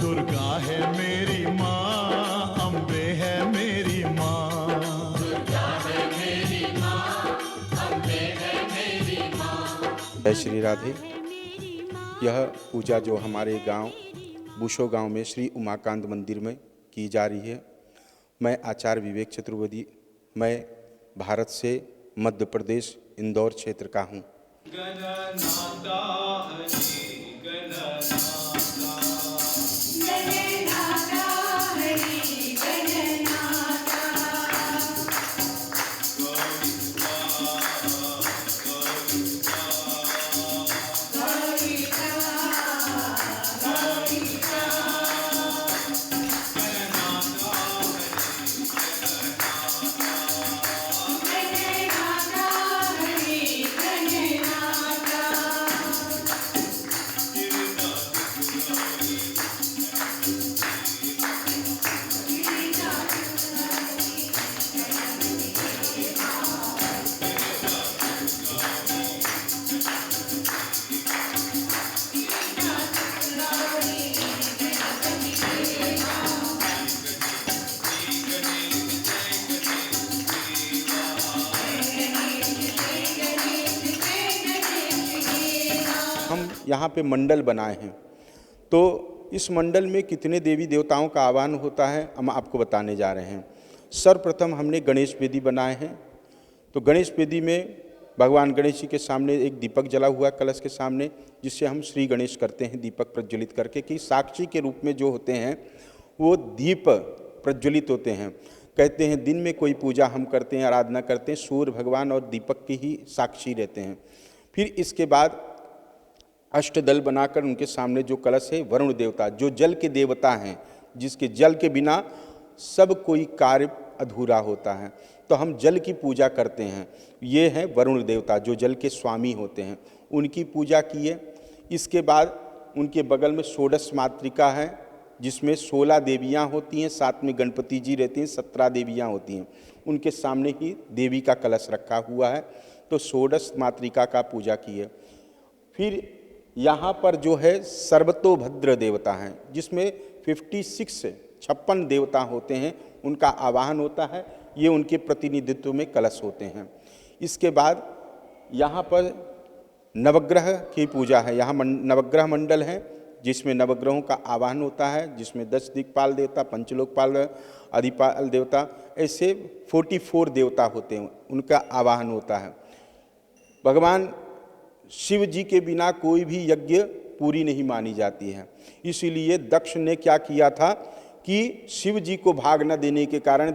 दुर्गा है मेरी माँ, अम्बे है मेरी माँ। दुर्गा है मेरी माँ, अम्बे है मेरी माँ। जय श्री राधे। यह पूजा जो हमारे गांव बुशो गांव में श्री उमाकांत मंदिर में की जा रही है, मैं आचार्य विवेक चतुर्वेदी, मैं भारत से मध्य प्रदेश इंदौर क्षेत्र का हूँ। गणनाथा हरि गणनाथा, गणनाथा हरि गणनाथा, गोविंदा गौरीका गौरीका, गणनाथा गणनाथा हरि गणनाथा, हम यहाँ पे मंडल बनाए हैं, तो इस मंडल में कितने देवी देवताओं का आह्वान होता है हम आपको बताने जा रहे हैं। सर्वप्रथम हमने गणेश वेदी बनाए हैं। तो गणेश वेदी में भगवान गणेश जी के सामने एक दीपक जला हुआ कलश के सामने, जिससे हम श्री गणेश करते हैं दीपक प्रज्वलित करके, कि साक्षी के रूप में जो होते हैं वो दीप प्रज्वलित होते हैं। कहते हैं दिन में कोई पूजा हम करते हैं, आराधना करते हैं, सूर्य भगवान और दीपक के ही साक्षी रहते हैं। फिर इसके बाद अष्टदल बनाकर उनके सामने जो कलश है, वरुण देवता जो जल के देवता हैं, जिसके जल के बिना सब कोई कार्य अधूरा होता है, तो हम जल की पूजा करते हैं। ये हैं वरुण देवता जो जल के स्वामी होते हैं, उनकी पूजा किए। इसके बाद उनके बगल में षोडश मातृका है, जिसमें 16 देवियाँ होती हैं, साथ में गणपति जी रहते हैं, 17 देवियाँ होती हैं। उनके सामने ही देवी का कलश रखा हुआ है, तो षोडश मातृका का पूजा किए। फिर यहाँ पर जो है सर्वतोभद्र देवता हैं, जिसमें 56 देवता होते हैं, उनका आवाहन होता है। ये उनके प्रतिनिधित्व में कलश होते हैं। इसके बाद यहाँ पर नवग्रह की पूजा है। यहाँ नवग्रह मंडल है, जिसमें नवग्रहों का आवाहन होता है, जिसमें 10 दिक्पाल देवता, पंचलोकपाल, अधिपाल देवता, ऐसे 44 देवता होते हैं, उनका आवाहन होता है। भगवान शिव जी के बिना कोई भी यज्ञ पूरी नहीं मानी जाती है। इसीलिए दक्ष ने क्या किया था कि शिव जी को भाग न देने के कारण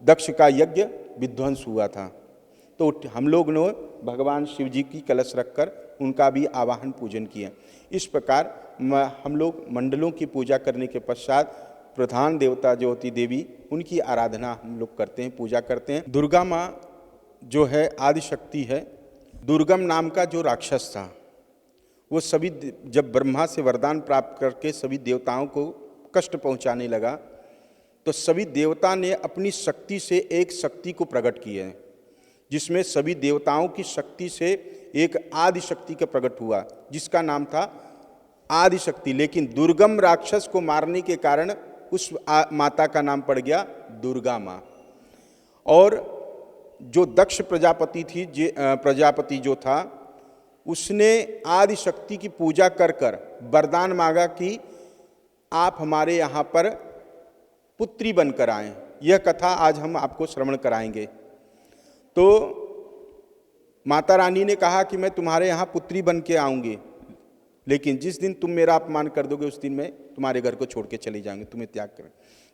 दक्ष का यज्ञ विध्वंस हुआ था। तो हम लोग ने भगवान शिव जी की कलश रखकर उनका भी आवाहन पूजन किया। इस प्रकार हम लोग मंडलों की पूजा करने के पश्चात प्रधान देवता जो होती देवी, उनकी आराधना हम लोग करते हैं, पूजा करते हैं। दुर्गा माँ जो है आदिशक्ति है। दुर्गम नाम का जो राक्षस था, वो सभी जब ब्रह्मा से वरदान प्राप्त करके सभी देवताओं को कष्ट पहुंचाने लगा, तो सभी देवता ने अपनी शक्ति से एक शक्ति को प्रकट किया है, जिसमें सभी देवताओं की शक्ति से एक आदि शक्ति का प्रकट हुआ, जिसका नाम था आदिशक्ति। लेकिन दुर्गम राक्षस को मारने के कारण उस माता का नाम पड़ गया दुर्गा माँ। और जो दक्ष प्रजापति जो था, उसने आदि शक्ति की पूजा कर कर वरदान मांगा कि आप हमारे यहाँ पर पुत्री बनकर आएं। यह कथा आज हम आपको श्रवण कराएंगे। तो माता रानी ने कहा कि मैं तुम्हारे यहाँ पुत्री बन के आऊँगी, लेकिन जिस दिन तुम मेरा अपमान कर दोगे उस दिन मैं तुम्हारे घर को छोड़ के चली जाऊँगी, तुम्हें त्याग कर।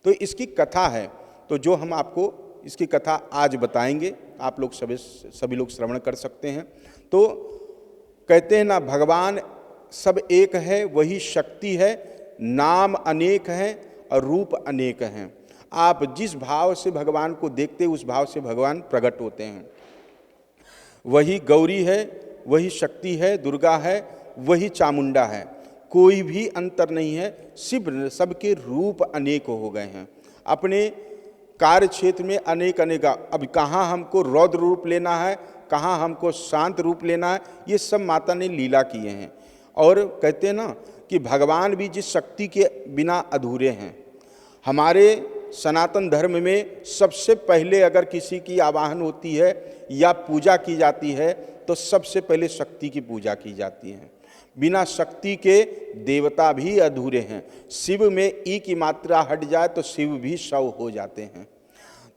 तो इसकी कथा है, तो जो हम आपको इसकी कथा आज बताएंगे, आप लोग सभी लोग श्रवण कर सकते हैं। तो कहते हैं ना, भगवान सब एक है, वही शक्ति है, नाम अनेक हैं और रूप अनेक हैं। आप जिस भाव से भगवान को देखते उस भाव से भगवान प्रकट होते हैं। वही गौरी है, वही शक्ति है, दुर्गा है, वही चामुंडा है, कोई भी अंतर नहीं है। सिर्फ सबके रूप अनेक हो गए हैं। अपने कार्य क्षेत्र में अनेक अनेक, अब कहाँ हमको रौद्र रूप लेना है, कहाँ हमको शांत रूप लेना है, ये सब माता ने लीला किए हैं। और कहते हैं ना कि भगवान भी जिस शक्ति के बिना अधूरे हैं। हमारे सनातन धर्म में सबसे पहले अगर किसी की आवाहन होती है या पूजा की जाती है तो सबसे पहले शक्ति की पूजा की जाती है। बिना शक्ति के देवता भी अधूरे हैं। शिव में ई की मात्रा हट जाए तो शिव भी शव हो जाते हैं।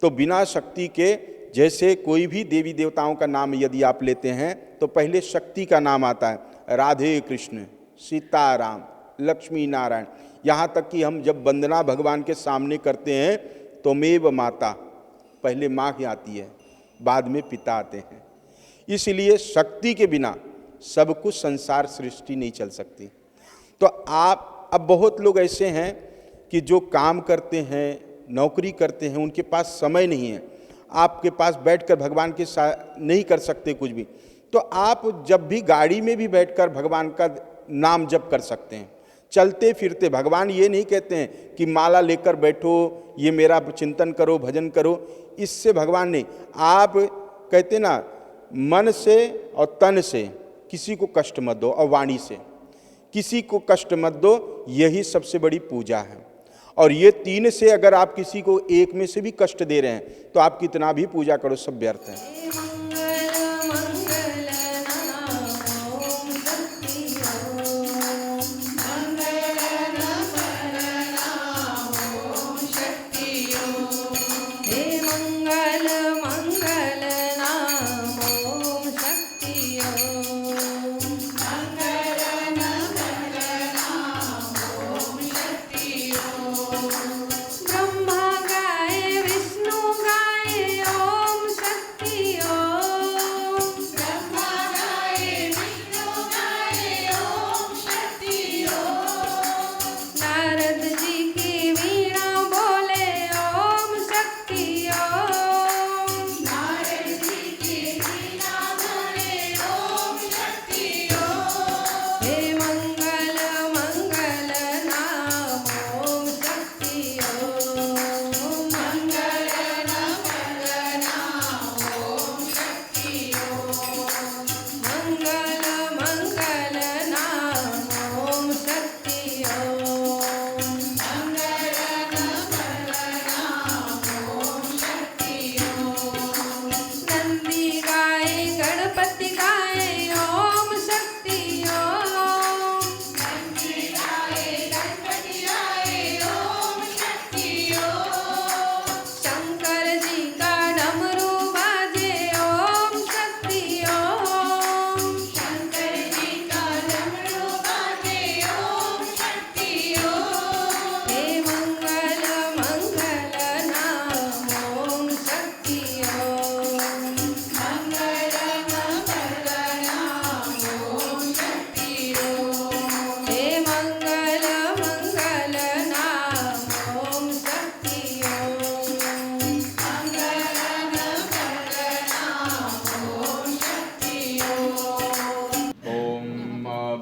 तो बिना शक्ति के, जैसे कोई भी देवी देवताओं का नाम यदि आप लेते हैं तो पहले शक्ति का नाम आता है। राधे कृष्ण, सीताराम, लक्ष्मी नारायण, यहाँ तक कि हम जब वंदना भगवान के सामने करते हैं तो मेव माता, पहले माँ ही आती है, बाद में पिता आते हैं। इसलिए शक्ति के बिना सब कुछ संसार सृष्टि नहीं चल सकती। तो आप, अब बहुत लोग ऐसे हैं कि जो काम करते हैं, नौकरी करते हैं, उनके पास समय नहीं है, आपके पास बैठकर भगवान के साथ नहीं कर सकते कुछ भी। तो आप जब भी गाड़ी में भी बैठकर भगवान का नाम जप कर सकते हैं, चलते फिरते। भगवान ये नहीं कहते हैं कि माला लेकर बैठो, ये मेरा चिंतन करो, भजन करो, इससे भगवान नहीं। आप कहते ना, मन से और तन से किसी को कष्ट मत दो और वाणी से किसी को कष्ट मत दो, यही सबसे बड़ी पूजा है। और ये तीन से अगर आप किसी को एक में से भी कष्ट दे रहे हैं तो आप कितना भी पूजा करो, सब व्यर्थ है।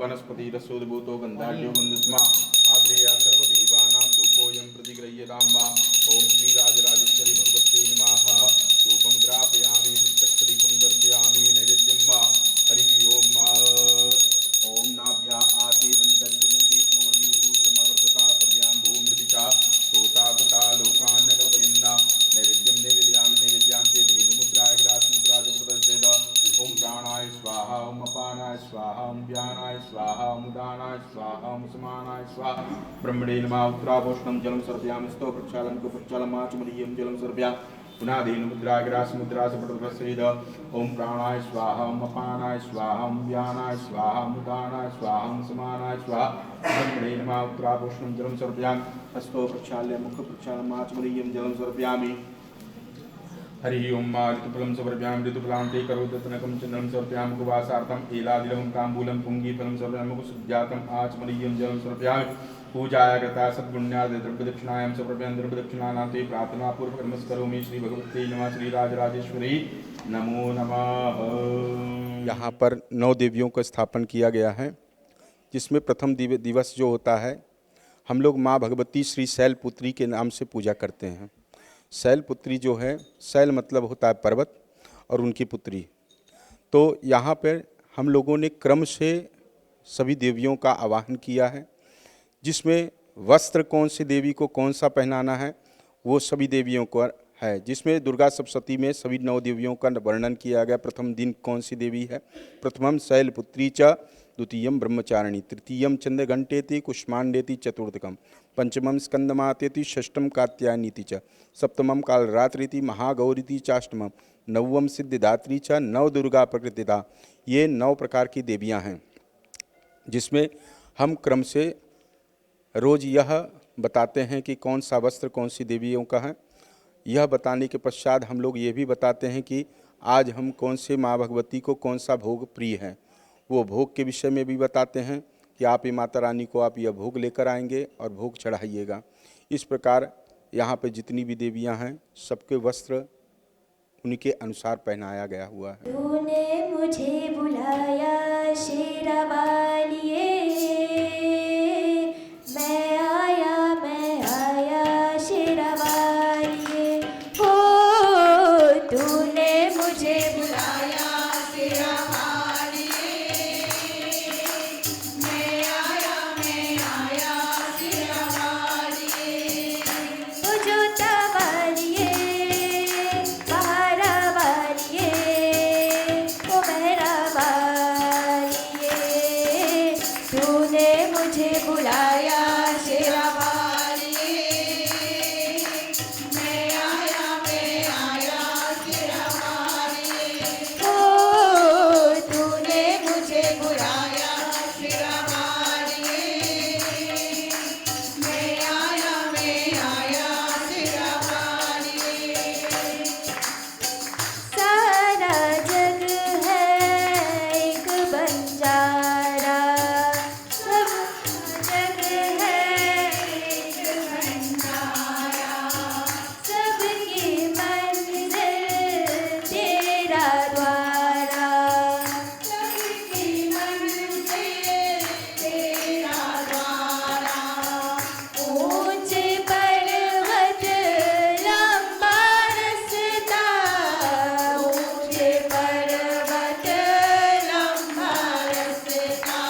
वनस्पतिरसोद्भूतो गन्धाढ्यो वन्दस्मा आग्नेया सर्वदेवानां धूपोऽयं प्रतिगृह्यतां वा। ओम श्री राजराजेश्वरी भगवत्यै नमः। धूपं ग्रापयामि, प्रत्यक्षदीपं दर्शयामि, नैवेद्यं वा। हरिः ओम। ओम नाभ्या आसीदन्तर्मुदिष्णोर्युः समवर्तता प्रद्यां भूमृतिचा सोता तथा लोकान् कल्पयन्ना। नैवेद्यं नैवेद्यामि, नैवेद्यान्ते धेनुमुद्राय ग्रासमुद्रा च प्रदर्शयेत्। ओम प्राणाय स्वाहा, ओम अपानाय स्वाहा, ओम व्यानाय स्वाहा, ओम उदानाय स्वाहा, ओम समानाय स्वाहा। ब्रह्मणे नमः। उत्तरापोष्णं जलं सर्पयामि, स्तो प्रक्षालं को प्रक्षालम् आचमनीयं जलं सर्पयामि। पुनः धेनुमुद्राय ग्रासमुद्रा च प्रदर्शयेत्। ओम प्राणाय स्वाहा, ओम अपानाय स्वाहा, ओम व्यानाय स्वाहा, ओम उदानाय स्वाहा, ओम समानाय स्वाहा। ब्रह्मणे नमः। उत्तरापोष्णं जलं सर्पयामि, हस्तो प्रक्षाल्य मुख प्रक्षालम् आचमनीयं जलं सर्पयामि। हरिः ओम। ऋतुफलं समर्पयामि, ऋतुफलान्ते करोदतनकं चन्द्रं समर्पयामि। कुवासार्थम् एलादिलं ताम्बूलं पुङ्गीफलं समर्पयामि। कुसुजातम् आचमनीयं जलं समर्पयामि। पूजाय कृता सद्गुण्यार्थे द्रव्यदक्षिणायां समर्पयामि। द्रव्यदक्षिणानान्ते प्रार्थनापूर्वकं नमस्करोमि। श्री भगवत्यै नमः। श्री राजराजेश्वरी नमो नमः। यहाँ पर 9 देवियों का स्थापन किया गया है, जिसमें प्रथम दिवस जो होता है, हम लोग माँ भगवती श्री शैलपुत्री के नाम से पूजा करते हैं। शैलपुत्री जो है, शैल मतलब होता है पर्वत, और उनकी पुत्री। तो यहाँ पर हम लोगों ने क्रम से सभी देवियों का आवाहन किया है, जिसमें वस्त्र कौन सी देवी को कौन सा पहनाना है वो सभी देवियों को है। जिसमें दुर्गा सप्तशती में सभी 9 देवियों का वर्णन किया गया। प्रथम दिन कौन सी देवी है? प्रथमम शैलपुत्री च, द्वितीयम ब्रह्मचारिणी, तृतीयम चंद्रघंटेति, कुष्मांडेति, चतुर्थकम पंचमम स्कंदमातेति, षष्ठम कात्यायनीति च, सप्तमम कालरात्रिति, महागौरीति चाष्टमम, नवम सिद्धिदात्री च, नव दुर्गा प्रकृतिदा। ये 9 प्रकार की देवियां हैं, जिसमें हम क्रम से रोज यह बताते हैं कि कौन सा वस्त्र कौन सी देवियों का है। यह बताने के पश्चात हम लोग ये भी बताते हैं कि आज हम कौन से माँ भगवती को कौन सा भोग प्रिय है, वो भोग के विषय में भी बताते हैं कि आप ये माता रानी को आप यह भोग लेकर आएंगे और भोग चढ़ाइएगा। इस प्रकार यहाँ पे जितनी भी देवियाँ हैं सबके वस्त्र उनके अनुसार पहनाया गया हुआ है। तूने मुझे बुलाया शेरा वालिए, मैं आया शेरा वालिए। हो तूने मुझे बुलाया शेरा वालिए, मैं आया शेरा वालिए। ओ जोता वालिए, बहारा वालिए, ओ मेहरा वालिए, तूने मुझे बुलाया शेरा वालिए, मैं आया शेरा वालिए। ओ तूने मुझे बुलाया शेरा वालिए, मैं आया शेरा वालिए। सारा जग है एक बंजारा, सब जग है एक बंजारा, सबकी मंजिल तेरा द्वारा, सबकी मंजिल तेरा द्वारा। ऊंचे पर्वत लंबा रास्ता, ऊंचे पर्वत लंबा रास्ता,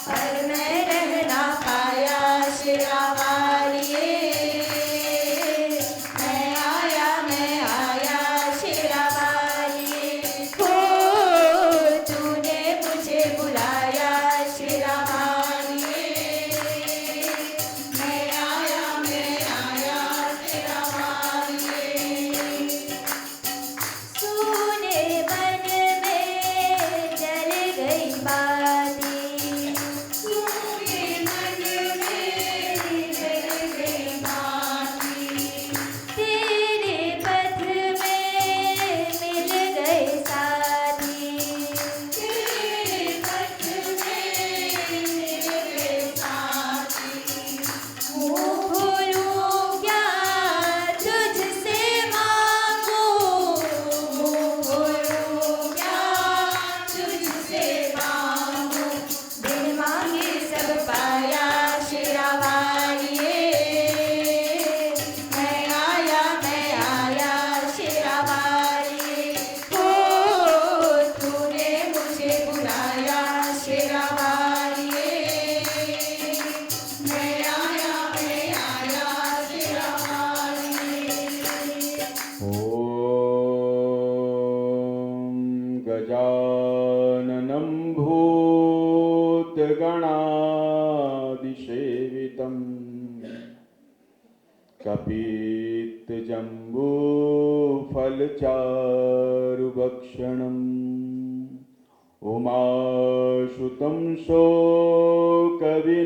पर मैं रह ना पाया शेरा वालिए, मैं आया शेरा वालिए। हो तूने मुझे बुलाया शेरा वालिए, मैं आया शेरा वालिए। सोने बन में जल गई बाती, सोने बन में जल गई बाती, तेरे पथ में मिल गए साथी, तेरे पथ में मिल गए साथी। मुँह खोलूं क्या तुझसे मांगूं, मुँह खोलूं क्या तुझसे मांगूं, बिन मांगे सब पाया शेरा वालिए, मैं आया शेरा वालिए। हो तूने मुझे बुलाया शेरा वालिए, मैं आया शेरा वालिए। ॐ गजाननं भूतगणादिसेवितं कपित्तजम्बूफलचारुभक्षणम् उमासुतं शोकविनाशकारकं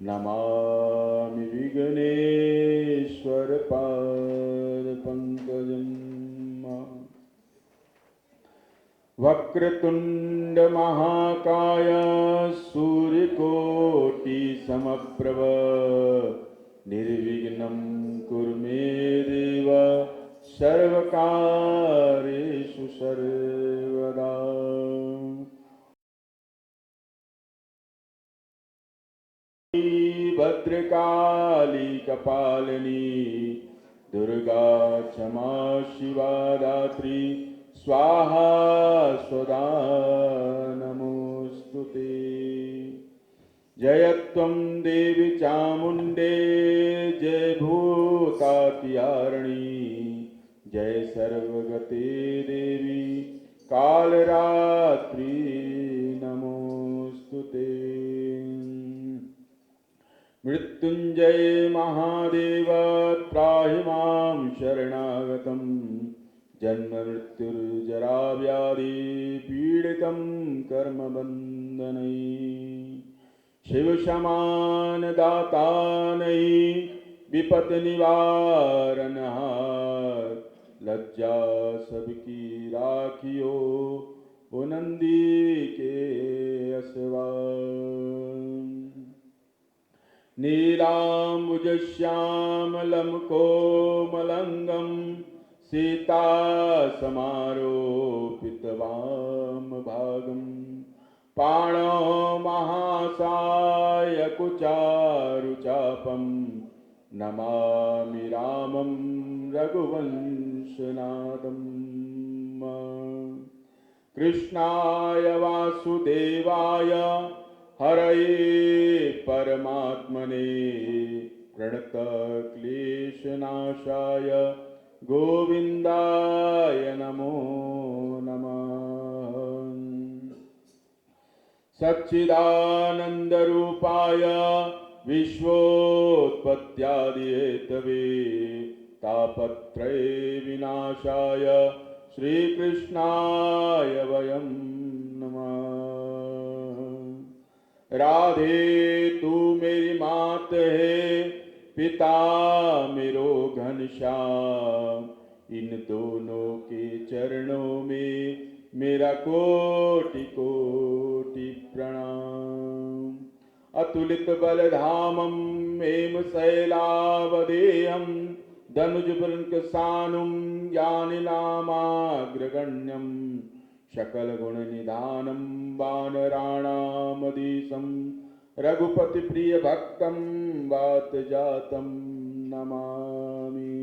नमामि विघ्नेश्वर पादपङ्कजम्। वक्रतुंड महाकाय सूर्यकोटिसमप्रभ निर्विघ्नं कुरु मे देव सर्वकार्येषु सर्वदा। भद्रकाली कपालिनी दुर्गा क्षमा शिवा दात्री स्वाहा स्वधा नमोस्तुते। जयत्वं देवी चामुण्डे जय भूतातिहारिणी जय सर्वगते देवी कालरात्रि नमोस्तुते। मृत्युंजय महादेव त्राहि मां शरणागतं जन्म मृत्युर्जरा व्याधि पीडितं कर्मबन्धनै। शिव समान दाता नहीं विपत निवारनहार लज्जा सबकी राखियो ओ नंदी के असवार। नीलाम्बुज श्यामलं कोमलंगं सीता समारोपित वामभागं पाणौ महासाय कुचारुचापं नमामि रामं रघुवंशनाथं। कृष्णाय वासुदेवाय हरये परमात्मने प्रणतक्लेशनाशाय गोविन्दाय नमो नमः। सच्चिदानन्दरूपाय विश्वोत्पत्त्यादिहेतवे तापत्रय विनाशाय श्रीकृष्णाय वयं नमः। राधे तू मेरी मात है पिता मेरो घनश्याम इन दोनों के चरणों में मेरा कोटि कोटि प्रणाम। अतुलित बलधामं हेम शैलावदेहं धनुजवृन्कसानुं ज्ञानिनामाग्रगण्यं सकल गुण निधानं वानराणामधीशं रघुपति प्रिय भक्तं वात जातं नमामि।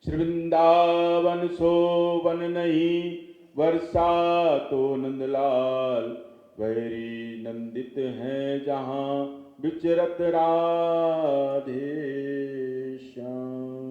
श्री वृंदावन सोवन नहीं वर्षा तो नंदलाल वैरी नंदित हैं जहाँ विचरत राधे श्याम।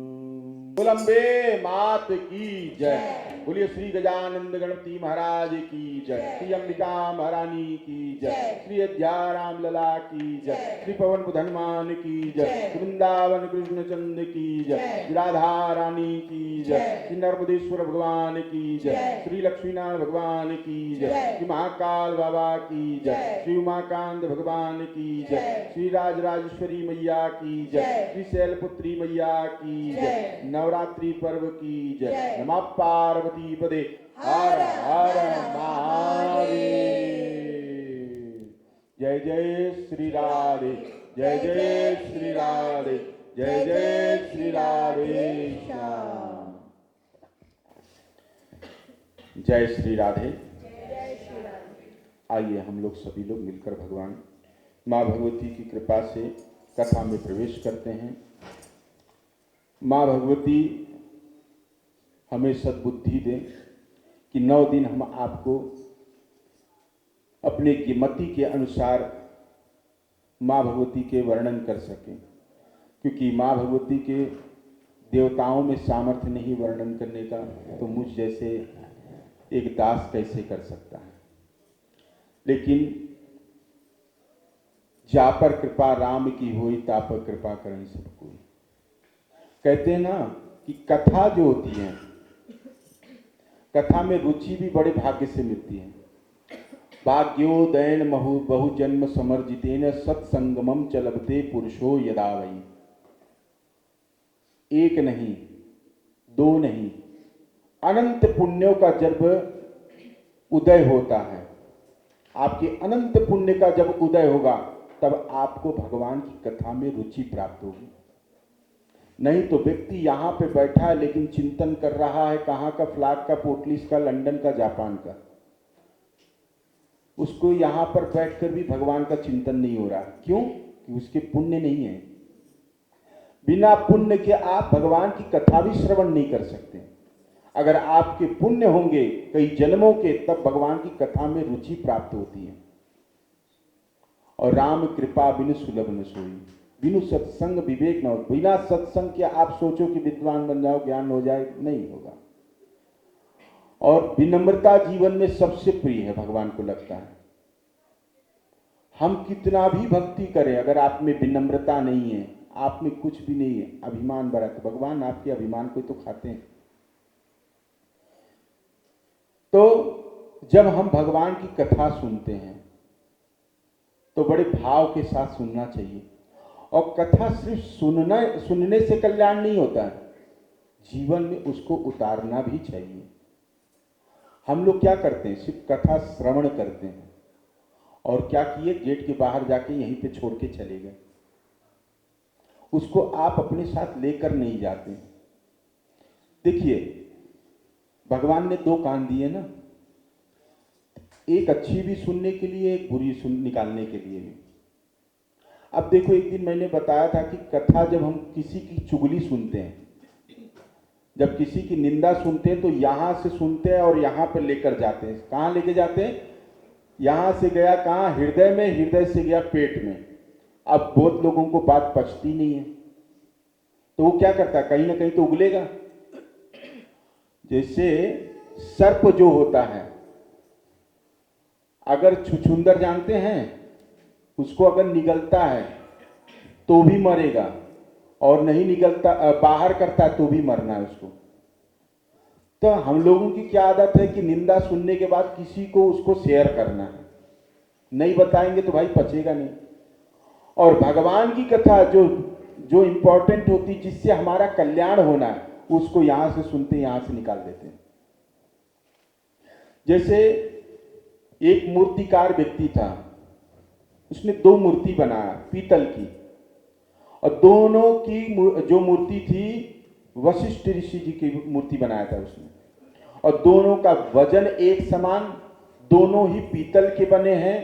कोलंबे मात की जय। बोलिए श्री गजानंद गणपति महाराज की जय। श्री अंबिका महारानी की जय। श्री अध्याराम लला की जय। श्री पवन पुध हनुमान की जय। वृंदावन कृष्ण चंद की जय। राधा रानी की जय। श्री नर्मदेश्वर भगवान की जय। श्री लक्ष्मीनारायण भगवान की जय। श्री महाकाल बाबा की जय। श्री उमाकांत भगवान की जय। श्री राजराजेश्वरी मैया की जय। श्री शैलपुत्री मैया की जय। नवरात्रि पर्व की जय। नमः पार्वती पदे हर हर महादेव। जय जय श्री राधे जय जय श्री राधे जय जय श्री राधे श्याम। जय श्री राधे। आइए हम लोग सभी लोग मिलकर भगवान माँ भगवती की कृपा से कथा में प्रवेश करते हैं। माँ भगवती हमें सद्बुद्धि दें कि 9 दिन हम आपको अपने कीमती के अनुसार माँ भगवती के वर्णन कर सकें, क्योंकि माँ भगवती के देवताओं में सामर्थ्य नहीं वर्णन करने का, तो मुझ जैसे एक दास कैसे कर सकता है। लेकिन जा पर कृपा राम की होई ता पर कृपा करें सब कोई। कहते हैं ना कि कथा जो होती है, कथा में रुचि भी बड़े भाग्य से मिलती है। भाग्योदयन महु बहुजन्म समर्जितेन सत्संगमम च लभते पुरुषो यदा वै। एक नहीं, 2 नहीं, अनंत पुण्यों का जब उदय होता है, आपके अनंत पुण्य का जब उदय होगा तब आपको भगवान की कथा में रुचि प्राप्त होगी। नहीं तो व्यक्ति यहाँ पे बैठा है लेकिन चिंतन कर रहा है कहाँ का, फ्लैग का, पोर्टलिस का, लंदन का, जापान का। उसको यहाँ पर बैठकर भी भगवान का चिंतन नहीं हो रहा। क्यों? कि उसके पुण्य नहीं है। बिना पुण्य के आप भगवान की कथा भी श्रवण नहीं कर सकते। अगर आपके पुण्य होंगे कई जन्मों के, तब भगवान की कथा में रुचि प्राप्त होती है। और राम कृपा बिनु सुलभ न सोई, बिनु सत्संग विवेक न हो। बिना सत्संग के आप सोचो कि विद्वान बन जाओ, ज्ञान हो जाए, नहीं होगा। और विनम्रता जीवन में सबसे प्रिय है, भगवान को लगता है। हम कितना भी भक्ति करें, अगर आप में विनम्रता नहीं है, आप में कुछ भी नहीं है, अभिमान भरा, तो भगवान आपके अभिमान को तो खाते हैं। तो जब हम भगवान की कथा सुनते हैं तो बड़े भाव के साथ सुनना चाहिए। और कथा सिर्फ सुनने से कल्याण नहीं होता है, जीवन में उसको उतारना भी चाहिए। हम लोग क्या करते हैं, सिर्फ कथा श्रवण करते हैं और क्या किए, गेट के बाहर जाके यहीं पे छोड़ के चले गए। उसको आप अपने साथ लेकर नहीं जाते। देखिए, भगवान ने दो कान दिए ना, एक अच्छी भी सुनने के लिए, एक बुरी निकालने के लिए भी। अब देखो, एक दिन मैंने बताया था कि कथा जब हम किसी की चुगली सुनते हैं, जब किसी की निंदा सुनते हैं, तो यहां से सुनते हैं और यहां पर लेकर जाते हैं। कहां लेके जाते हैं? यहां से गया कहां? हृदय में, हृदय से गया पेट में। अब बहुत लोगों को बात पचती नहीं है, तो वो क्या करता है, कहीं ना कहीं तो उगलेगा। जैसे सर्प जो होता है, अगर छुछुंदर जानते हैं, उसको अगर निगलता है तो भी मरेगा, और नहीं निकलता, बाहर करता है तो भी मरना है उसको। तो हम लोगों की क्या आदत है कि निंदा सुनने के बाद किसी को उसको शेयर करना है, नहीं बताएंगे तो भाई पचेगा नहीं। और भगवान की कथा जो जो इंपॉर्टेंट होती, जिससे हमारा कल्याण होना है, उसको यहां से सुनते, यहां से निकाल देते हैं। जैसे एक मूर्तिकार व्यक्ति था, उसने दो मूर्ति बनाया पीतल की, और दोनों की जो मूर्ति थी, वशिष्ठ ऋषि जी की मूर्ति बनाया था उसने, और दोनों का वजन एक समान, दोनों ही पीतल के बने हैं।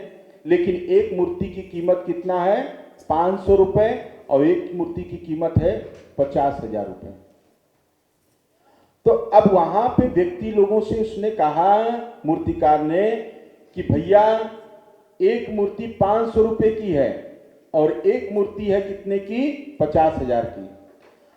लेकिन एक मूर्ति की कीमत कितना है? 500 रुपए, और एक मूर्ति की कीमत है 50,000 रुपए। तो अब वहां पे व्यक्ति लोगों से उसने कहा, मूर्तिकार ने, कि भैया एक मूर्ति 500 रुपए की है और एक मूर्ति है कितने की? 50,000 की।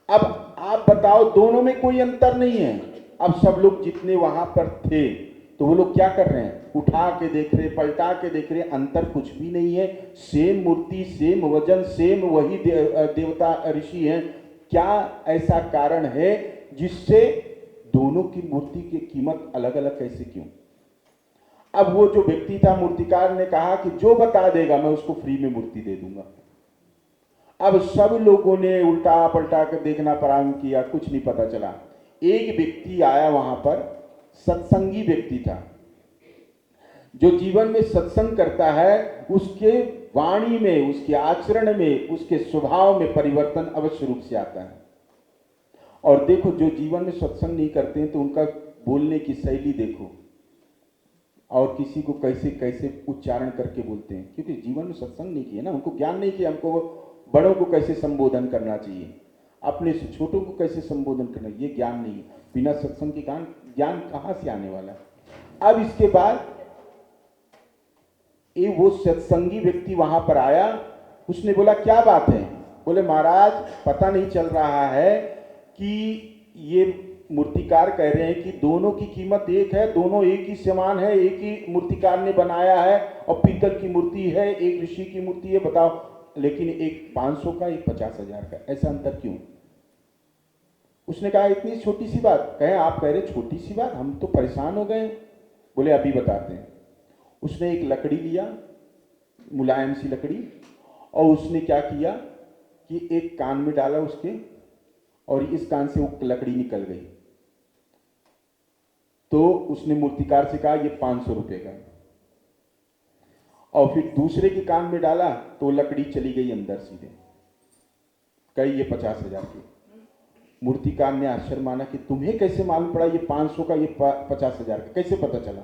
अब आप बताओ, दोनों में कोई अंतर नहीं है। अब सब लोग जितने वहां पर थे, तो वो लोग क्या कर रहे हैं? उठा के देख रहे, पलटा के देख रहे, अंतर कुछ भी नहीं है। सेम मूर्ति, सेम वजन, सेम वही देवता ऋषि हैं। क्या ऐसा कारण है जिससे दोनों की मूर्ति की कीमत अलग अलग कैसे, क्यों? अब वो जो व्यक्ति था, मूर्तिकार ने कहा कि जो बता देगा मैं उसको फ्री में मूर्ति दे दूंगा। अब सब लोगों ने उल्टा पलटा कर देखना प्रारंभ किया, कुछ नहीं पता चला। एक व्यक्ति आया वहां पर, सत्संगी व्यक्ति था, जो जीवन में सत्संग करता है, उसके वाणी में, उसके आचरण में, उसके स्वभाव में परिवर्तन अवश्य रूप से आता है। और देखो, जो जीवन में सत्संग नहीं करते हैं, तो उनका बोलने की शैली देखो, और किसी को कैसे कैसे उच्चारण करके बोलते हैं, क्योंकि जीवन में सत्संग नहीं किया ना, उनको ज्ञान नहीं किया। हमको बड़ों को कैसे संबोधन करना चाहिए, अपने से छोटों को कैसे संबोधन करना, ये ज्ञान नहीं है। बिना सत्संग के ज्ञान कहां से आने वाला है? अब इसके बाद वो सत्संगी व्यक्ति वहां पर आया, उसने बोला क्या बात है? बोले महाराज, पता नहीं चल रहा है कि ये मूर्तिकार कह रहे हैं कि दोनों की कीमत एक है, दोनों एक ही समान है, एक ही मूर्तिकार ने बनाया है, और पीतल की मूर्ति है, एक ऋषि की मूर्ति है, बताओ, लेकिन एक 500 का, एक 50,000 का, ऐसा अंतर क्यों? उसने कहा इतनी छोटी सी बात। कहे आप कह रहे छोटी सी बात, हम तो परेशान हो गए। बोले अभी बताते हैं। उसने एक लकड़ी लिया, मुलायम सी लकड़ी, और उसने क्या किया कि एक कान में डाला उसके, और इस कान से वो लकड़ी निकल गई। तो उसने मूर्तिकार से कहा ये 500 रुपए का, और फिर दूसरे के कान में डाला तो लकड़ी चली गई अंदर सीधे, कही ये 50,000 की। मूर्तिकार ने आश्चर्य माना कि तुम्हें कैसे मालूम पड़ा ये 500 का, ये 50,000 का, कैसे पता चला?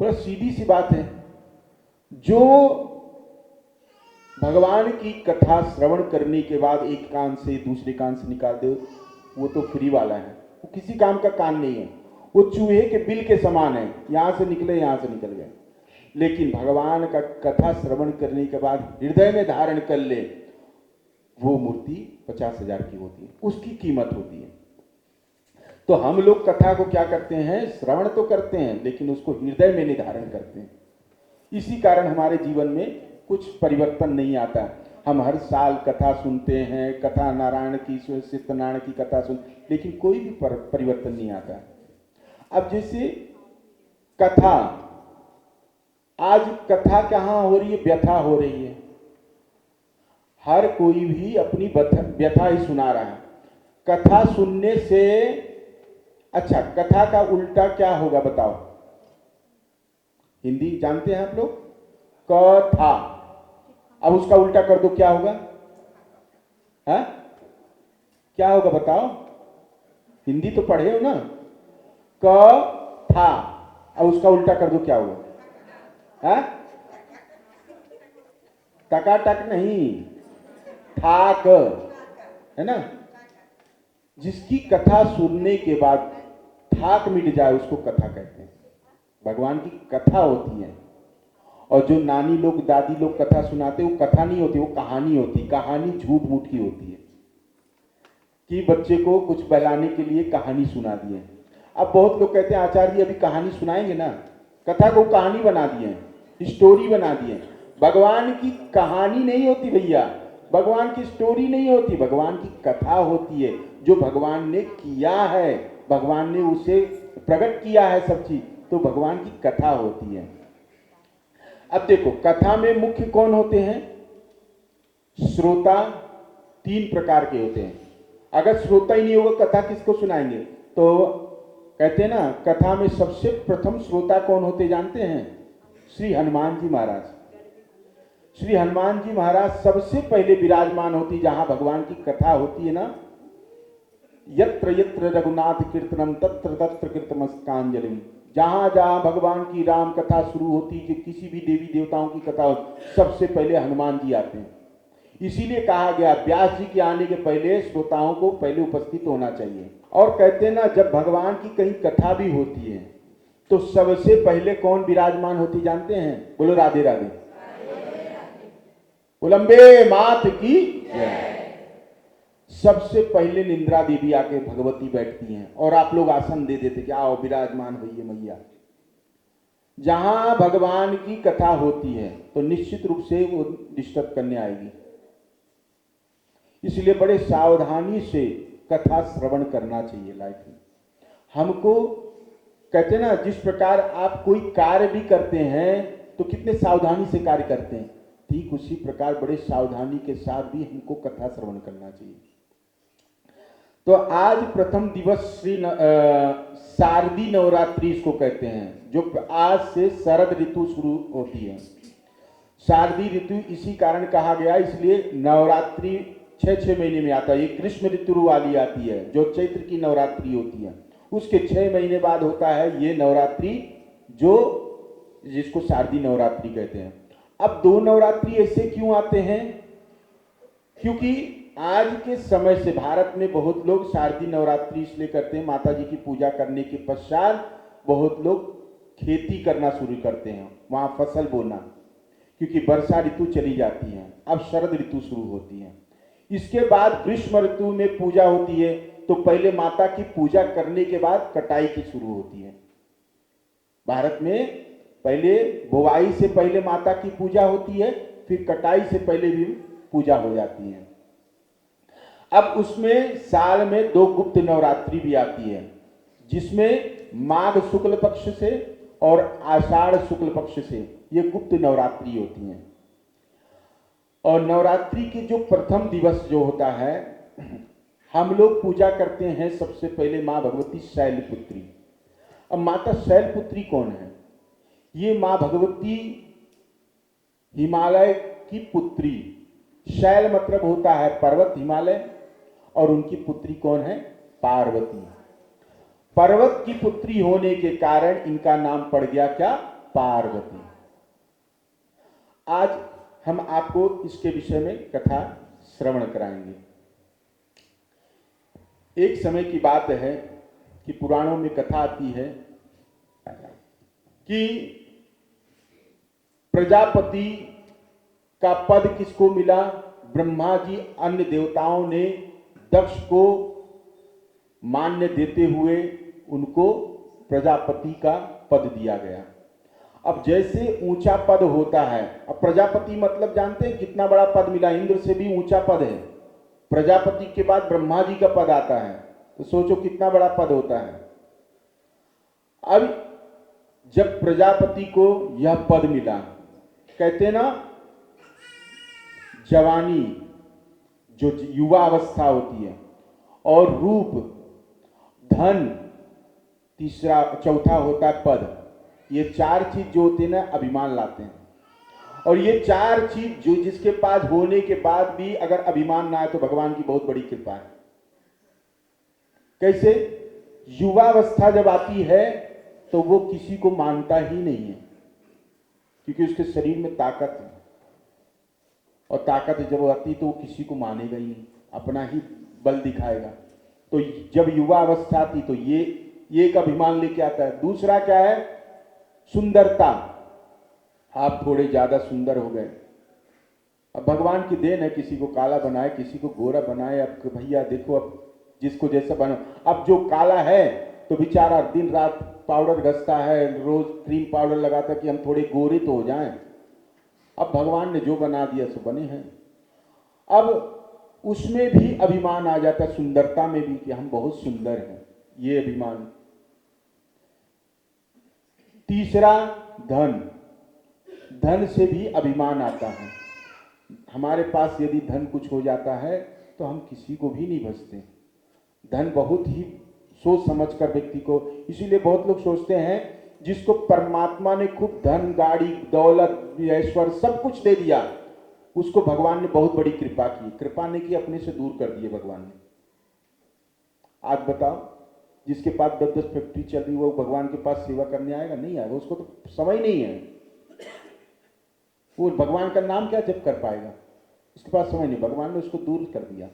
पूरा सीधी सी बात है, जो भगवान की कथा श्रवण करने के बाद एक कान से दूसरे कान से निकाल दे, वो तो फ्री वाला है, वो किसी काम का कान नहीं है, वो चूहे के बिल के समान है, यहाँ से निकले यहाँ से निकल गए। लेकिन भगवान का कथा श्रवण करने के बाद हृदय में धारण कर ले, वो मूर्ति 50,000 की होती है, उसकी कीमत होती है। तो हम लोग कथा को क्या करते हैं, श्रवण तो करते हैं लेकिन उसको हृदय में नहीं धारण करते हैं। इसी कारण हमारे जीवन में कुछ परिवर्तन नहीं आता। हम हर साल कथा सुनते हैं, कथा नारायण की, सत्यनारायण की कथा सुन, लेकिन कोई भी परिवर्तन नहीं आता। अब जैसे कथा, आज कथा कहाँ हो रही है, व्यथा हो रही है। हर कोई भी अपनी व्यथा ही सुना रहा है। कथा सुनने से, अच्छा कथा का उल्टा क्या होगा बताओ, हिंदी जानते हैं आप लोग, कथा। अब उसका उल्टा कर दो, क्या होगा, है क्या होगा बताओ, हिंदी तो पढ़े हो ना, कथा। अब उसका उल्टा कर दो, क्या होगा, है टकाटक नहीं, ठाक, है ना। जिसकी कथा सुनने के बाद ठाक मिट जाए उसको कथा कहते हैं। भगवान की कथा होती है। और जो नानी लोग, दादी लोग कथा सुनाते, वो कथा नहीं होती, वो कहानी होती। कहानी झूठ मूठ की होती है कि बच्चे को कुछ बहलाने के लिए कहानी सुना दिए। अब बहुत लोग कहते हैं आचार्य जी अभी कहानी सुनाएंगे ना, कथा को कहानी बना दिए, स्टोरी बना दिए। भगवान की कहानी नहीं होती भैया, भगवान की स्टोरी नहीं होती, भगवान की कथा होती है। जो भगवान ने किया है, भगवान ने उसे प्रकट किया है सब चीज, तो भगवान की कथा होती है। अब देखो कथा में मुख्य कौन होते हैं, श्रोता 3 प्रकार के होते हैं। अगर श्रोता ही नहीं होगा कथा किसको सुनाएंगे। तो कहते हैं ना, कथा में सबसे प्रथम श्रोता कौन होते जानते हैं, श्री हनुमान जी महाराज। श्री हनुमान जी महाराज सबसे पहले विराजमान होती, जहां भगवान की कथा होती है ना, यत्र यत्र रघुनाथ कीर्तनम तत्र तत्र कीर्तमस्कांजलि। जहां जहां भगवान की राम कथा शुरू होती, कि किसी भी देवी देवताओं की कथा होती, सबसे पहले हनुमान जी आते हैं। इसीलिए कहा गया व्यास जी के आने के पहले श्रोताओं को पहले उपस्थित होना चाहिए। और कहते हैं ना, जब भगवान की कहीं कथा भी होती है तो सबसे पहले कौन विराजमान होती जानते हैं, बोलो राधे राधे, उलंबे मात की जय। सबसे पहले निंद्रा देवी आके भगवती बैठती हैं और आप लोग आसन दे देते कि आओ विराजमान होइए मैया। जहां भगवान की कथा होती है तो निश्चित रूप से वो डिस्टर्ब करने आएगी। इसलिए बड़े सावधानी से कथा श्रवण करना चाहिए लाइफ में। हमको कहते हैं ना, जिस प्रकार आप कोई कार्य भी करते हैं तो कितने सावधानी से कार्य करते हैं, ठीक उसी प्रकार बड़े सावधानी के साथ भी हमको कथा श्रवण करना चाहिए। तो आज प्रथम दिवस शारदी नवरात्रि इसको कहते हैं, जो आज से शरद ऋतु शुरू होती है। शारदी ऋतु इसी कारण कहा गया, इसलिए नवरात्रि 6 महीने में आता है। ये ग्रीष्म ऋतु वाली आती है, जो चैत्र की नवरात्रि होती है, उसके 6 महीने बाद होता है ये नवरात्रि, जो जिसको शारदी नवरात्रि कहते हैं। अब 2 नवरात्रि ऐसे क्यों आते हैं, क्योंकि आज के समय से भारत में बहुत लोग शारदी नवरात्रि इसलिए करते हैं, माता जी की पूजा करने के पश्चात बहुत लोग खेती करना शुरू करते हैं, वहां फसल बोना, क्योंकि वर्षा ऋतु चली जाती है, अब शरद ऋतु शुरू होती है। इसके बाद ग्रीष्म ऋतु में पूजा होती है, तो पहले माता की पूजा करने के बाद कटाई की शुरू होती है। भारत में पहले बुवाई से पहले माता की पूजा होती है, फिर कटाई से पहले भी पूजा हो जाती है। अब उसमें साल में 2 गुप्त नवरात्रि भी आती है, जिसमें माघ शुक्ल पक्ष से और आषाढ़ शुक्ल पक्ष से ये गुप्त नवरात्रि होती हैं। और नवरात्रि के जो प्रथम दिवस जो होता है, हम लोग पूजा करते हैं सबसे पहले माँ भगवती शैलपुत्री। अब माता शैलपुत्री कौन है, ये माँ भगवती हिमालय की पुत्री। शैल मतलब होता है पर्वत, हिमालय, और उनकी पुत्री कौन है, पार्वती। पर्वत की पुत्री होने के कारण इनका नाम पड़ गया क्या, पार्वती। आज हम आपको इसके विषय में कथा श्रवण कराएंगे। एक समय की बात है, कि पुराणों में कथा आती है कि प्रजापति का पद किसको मिला? ब्रह्मा जी अन्य देवताओं ने दक्ष को मान्य देते हुए उनको प्रजापति का पद दिया गया। अब जैसे ऊंचा पद होता है, अब प्रजापति मतलब जानते हैं कितना बड़ा पद मिला, इंद्र से भी ऊंचा पद है। प्रजापति के बाद ब्रह्मा जी का पद आता है, तो सोचो कितना बड़ा पद होता है। अब जब प्रजापति को यह पद मिला, कहते ना जवानी जो युवा अवस्था होती है, और रूप, धन, तीसरा चौथा होता है पद, ये चार चीज जो होते हैं ना अभिमान लाते हैं। और ये चार चीज जो जिसके पास होने के बाद भी अगर अभिमान ना आए तो भगवान की बहुत बड़ी कृपा है। कैसे? युवावस्था जब आती है तो वो किसी को मानता ही नहीं है, क्योंकि उसके शरीर में ताकत है, और ताकत जब आती तो वो किसी को मानेगा ही नहीं, अपना ही बल दिखाएगा। तो जब युवा अवस्था आती तो ये एक अभिमान लेके आता है। दूसरा क्या है? सुंदरता। आप थोड़े ज्यादा सुंदर हो गए। अब भगवान की देन है, किसी को काला बनाए, किसी को गोरा बनाए। अब भैया देखो, अब जिसको जैसा बना। अब जो काला है तो बेचारा दिन रात पाउडर घसता है, रोज क्रीम पाउडर लगाता कि हम थोड़े गोरे तो हो जाएं। अब भगवान ने जो बना दिया सो बने हैं। अब उसमें भी अभिमान आ जाता है, सुंदरता में भी, कि हम बहुत सुंदर हैं, ये अभिमान। तीसरा धन। धन से भी अभिमान आता है। हमारे पास यदि धन कुछ हो जाता है तो हम किसी को भी नहीं बचते। धन बहुत ही सोच समझकर व्यक्ति को, इसीलिए बहुत लोग सोचते हैं जिसको परमात्मा ने खूब धन, गाड़ी, दौलत, ऐश्वर्य सब कुछ दे दिया, उसको भगवान ने बहुत बड़ी कृपा की। कृपा ने की, अपने से दूर कर दिए भगवान ने। आज बताओ, जिसके पास 10-10 फैक्ट्री चल रही, वो भगवान के पास सेवा करने आएगा? नहीं आएगा, उसको तो समय नहीं है। वो भगवान का नाम क्या जप कर पाएगा? उसके पास समय नहीं, भगवान ने उसको दूर कर दिया।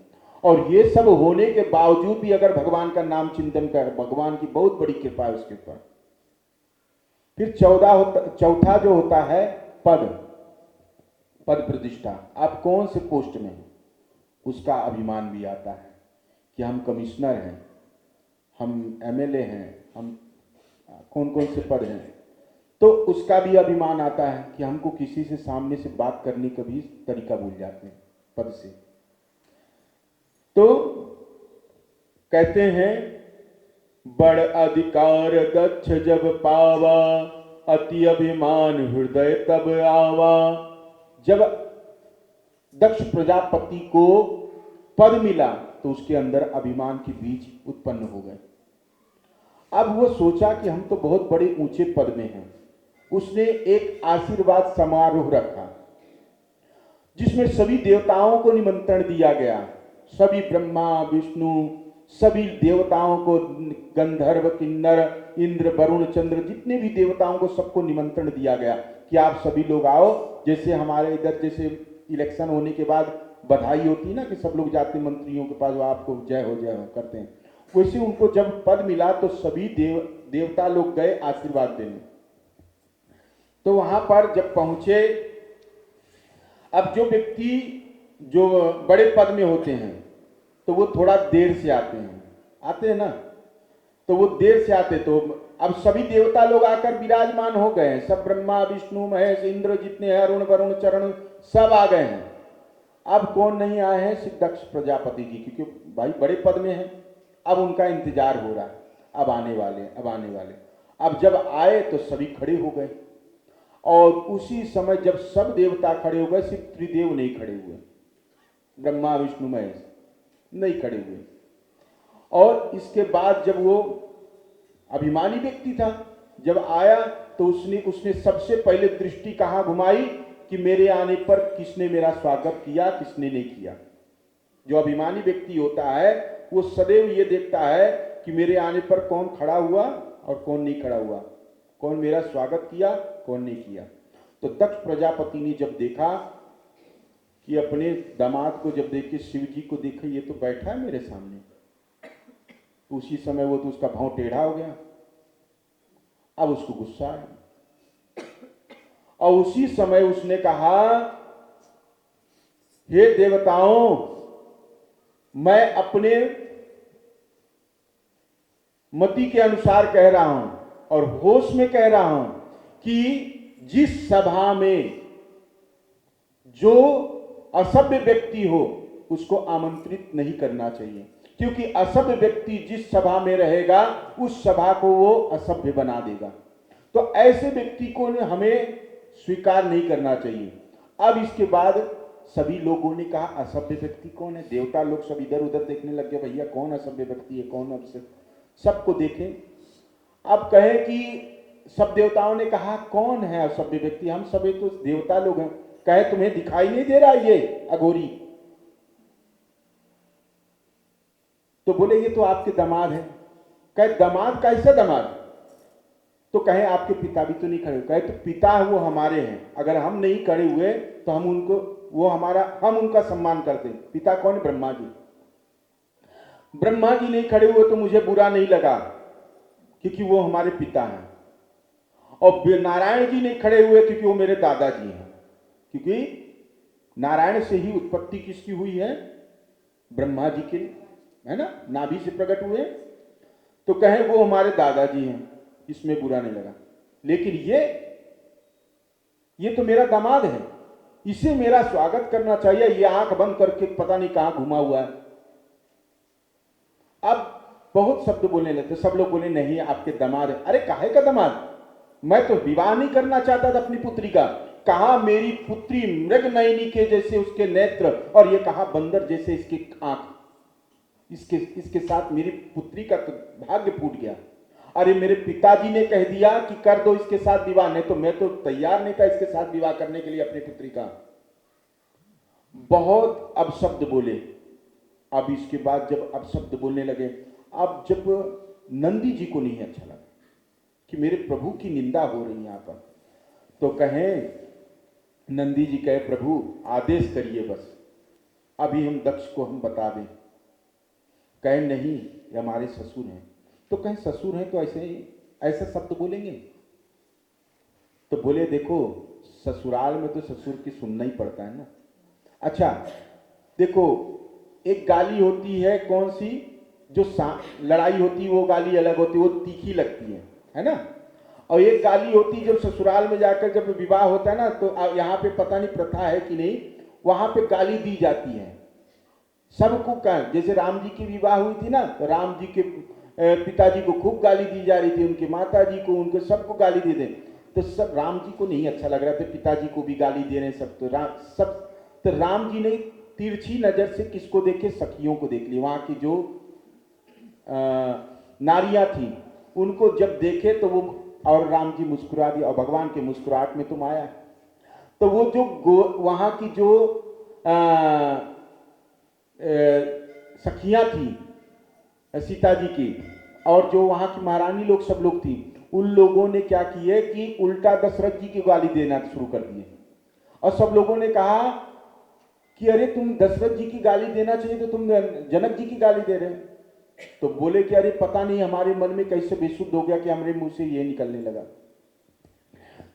और ये सब होने के बावजूद भी अगर भगवान का नाम चिंतन कर, भगवान की बहुत बड़ी कृपा है उसके ऊपर। फिर चौथा जो होता है पद प्रतिष्ठा। आप कौन से पोस्ट में हैं, उसका अभिमान भी आता है कि हम कमिश्नर हैं, हम एमएलए हैं, हम कौन कौन से पद हैं, तो उसका भी अभिमान आता है कि हमको किसी से सामने से बात करने का भी तरीका भूल जाते हैं पद से। तो कहते हैं बड़ अधिकार दक्ष जब पावा, अति अभिमान हृदय तब आवा। जब दक्ष प्रजापति को पद मिला तो उसके अंदर अभिमान के बीज उत्पन्न हो गए। अब वो सोचा कि हम तो बहुत बड़े ऊंचे पद में हैं। उसने एक आशीर्वाद समारोह रखा जिसमें सभी देवताओं को निमंत्रण दिया गया। सभी ब्रह्मा, विष्णु, सभी देवताओं को, गंधर्व, किन्नर, इंद्र, वरुण, चंद्र, जितने भी देवताओं को सबको निमंत्रण दिया गया कि आप सभी लोग आओ। जैसे हमारे इधर जैसे इलेक्शन होने के बाद बधाई होती है ना, कि सब लोग जाते मंत्रियों के पास, वो आपको जय हो करते हैं, वैसे उनको जब पद मिला तो सभी देवता लोग गए आशीर्वाद देने। तो वहां पर जब पहुंचे, अब जो व्यक्ति जो बड़े पद में होते हैं तो वो थोड़ा देर से आते हैं ना, तो वो देर से आते, तो अब सभी देवता लोग आकर विराजमान हो गए हैं। सब ब्रह्मा, विष्णु, महेश, इंद्र जितने हैं, अरुण, वरुण, चरण, सब आ गए हैं। अब कौन नहीं आए हैं? सिर्फ दक्ष प्रजापति जी, क्योंकि भाई बड़े पद में हैं। अब उनका इंतजार हो रहा है, अब आने वाले, अब आने वाले। अब जब आए तो सभी खड़े हो गए, और उसी समय जब सब देवता खड़े हो गए, सिर्फ त्रिदेव नहीं खड़े हुए, ब्रह्मा, विष्णु, महेश नहीं खड़े हुए। और इसके बाद जब वो अभिमानी व्यक्ति था, जब आया तो उसने सबसे पहले दृष्टि कहाँ घुमाई कि मेरे आने पर किसने मेरा स्वागत किया, किसने नहीं किया। जो अभिमानी व्यक्ति होता है वो सदैव ये देखता है कि मेरे आने पर कौन खड़ा हुआ और कौन नहीं खड़ा हुआ, कौन मेरा स्वागत किया, कौन नहीं किया। तो दक्ष प्रजापति ने जब देखा कि अपने दामाद को, जब देखे शिव जी को देखा, ये तो बैठा है मेरे सामने, तो उसी समय वो तो उसका भौं टेढ़ा हो गया। अब उसको गुस्सा आया और उसी समय उसने कहा, हे देवताओं, मैं अपने मति के अनुसार कह रहा हूं और होश में कह रहा हूं कि जिस सभा में जो असभ्य व्यक्ति हो उसको आमंत्रित नहीं करना चाहिए, क्योंकि असभ्य व्यक्ति जिस सभा में रहेगा उस सभा को वो असभ्य बना देगा। तो ऐसे व्यक्ति को हमें स्वीकार नहीं करना चाहिए। अब इसके बाद सभी लोगों ने कहा, असभ्य व्यक्ति कौन है? देवता लोग सब इधर उधर देखने लग गए, भैया कौन असभ्य व्यक्ति है, कौन असभ्य? सबको देखें। अब कहें कि सब देवताओं ने कहा कौन है असभ्य व्यक्ति? हम सभी तो देवता लोग हैं। कहे तुम्हें दिखाई नहीं दे रहा ये अघोरी? तो बोले ये तो आपके दामाद है। कहे दामाद? कैसे दामाद? तो कहे आपके पिता भी तो नहीं खड़े। कहे तो पिता वो हमारे हैं, अगर हम नहीं खड़े हुए तो हम उनको, वो हमारा, हम उनका सम्मान करते। पिता कौन है? ब्रह्मा जी। ब्रह्मा जी नहीं खड़े हुए तो मुझे बुरा नहीं लगा, क्योंकि वो हमारे पिता हैं। और नारायण जी नहीं खड़े हुए क्योंकि वो मेरे दादाजी हैं, क्योंकि नारायण से ही उत्पत्ति किसकी हुई है? ब्रह्मा जी के, है ना, नाभि से प्रकट हुए। तो कहे वो हमारे दादाजी हैं, इसमें बुरा नहीं लगा। लेकिन ये तो मेरा दामाद है, इसे मेरा स्वागत करना चाहिए। ये आंख बंद करके पता नहीं कहां घुमा हुआ है। अब बहुत शब्द बोलने लगते। सब लोग बोले नहीं आपके दामाद है। अरे काहे का दामाद? मैं तो विवाह नहीं करना चाहता था अपनी पुत्री का। कहा मेरी पुत्री मृग नयनी के जैसे उसके नेत्र, और ये कहा बंदर जैसे इसकी आंख, इसके साथ मेरी पुत्री का तो भाग्य फूट गया। अरे मेरे पिताजी ने कह दिया कि कर दो इसके साथ विवाह, नहीं तो मैं तो तैयार नहीं था इसके साथ विवाह करने के लिए अपनी पुत्री का। बहुत अपशब्द बोले। अब इसके बाद जब अपशब्द बोलने लगे, अब जब नंदी जी को नहीं अच्छा लगा कि मेरे प्रभु की निंदा हो रही है यहां पर, तो कहें, नंदी जी कहे प्रभु आदेश करिए, बस अभी हम दक्ष को हम बता दें। कहे नहीं ये हमारे ससुर हैं। तो कहें ससुर हैं तो ऐसे शब्द बोलेंगे? तो बोले देखो ससुराल में तो ससुर की सुनना ही पड़ता है ना। अच्छा देखो, एक गाली होती है कौन सी, जो लड़ाई होती है वो गाली अलग होती है, वो तीखी लगती है ना। और एक गाली होती है जब ससुराल में जाकर जब विवाह होता है ना, तो यहाँ पे पता नहीं प्रथा है कि नहीं, वहां पे गाली दी जाती है सबको। का जैसे राम जी की विवाह हुई थी ना, तो राम जी के पिताजी को खूब गाली दी जा रही थी, उनके माता जी को, उनको सबको गाली दे दे। तो सब राम जी को नहीं अच्छा लग रहा था, पिताजी को भी गाली दे रहे हैं सब। तो राम जी ने तिरछी नजर से किसको देखे? सखियों को देख ली। वहां की जो नारियां थी उनको जब देखे तो वो, और राम जी मुस्कुरा दिया, और भगवान के मुस्कुराहट में तुम आया। तो वो जो वहां की जो सखियां थी सीता जी की, और जो वहां की महारानी लोग सब लोग थी, उन लोगों ने क्या किए कि उल्टा दशरथ जी की गाली देना शुरू कर दिए। और सब लोगों ने कहा कि अरे तुम दशरथ जी की गाली देना चाहिए तो तुम जनक जी की गाली दे रहे हो। तो बोले कि अरे पता नहीं हमारे मन में कैसे बेशुद्ध हो गया कि हमारे मुंह से ये निकलने लगा।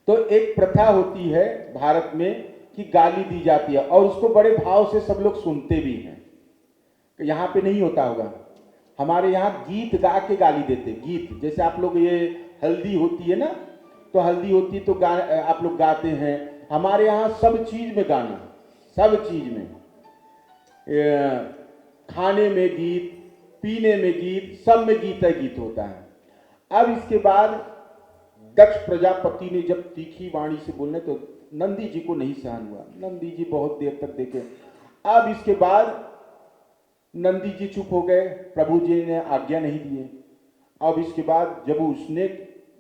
तो एक प्रथा होती है भारत में कि गाली दी जाती है, और उसको बड़े भाव से सब लोग सुनते भी हैं। यहाँ पे नहीं होता होगा, हमारे यहाँ गीत गा के गाली देते। गीत जैसे आप लोग, ये हल्दी होती है ना, तो हल्दी होती है तो आप लोग गाते हैं। हमारे यहाँ सब चीज में गाना, सब चीज में, खाने में गीत, पीने में गीत, सब में गीत होता है। अब इसके बाद दक्ष प्रजापति ने जब तीखी वाणी से बोलने, तो नंदी जी को नहीं सहन हुआ। नंदी जी बहुत देर तक देखे। अब इसके बाद नंदी जी चुप हो गए, प्रभु जी ने आज्ञा नहीं दिए। अब इसके बाद जब उसने,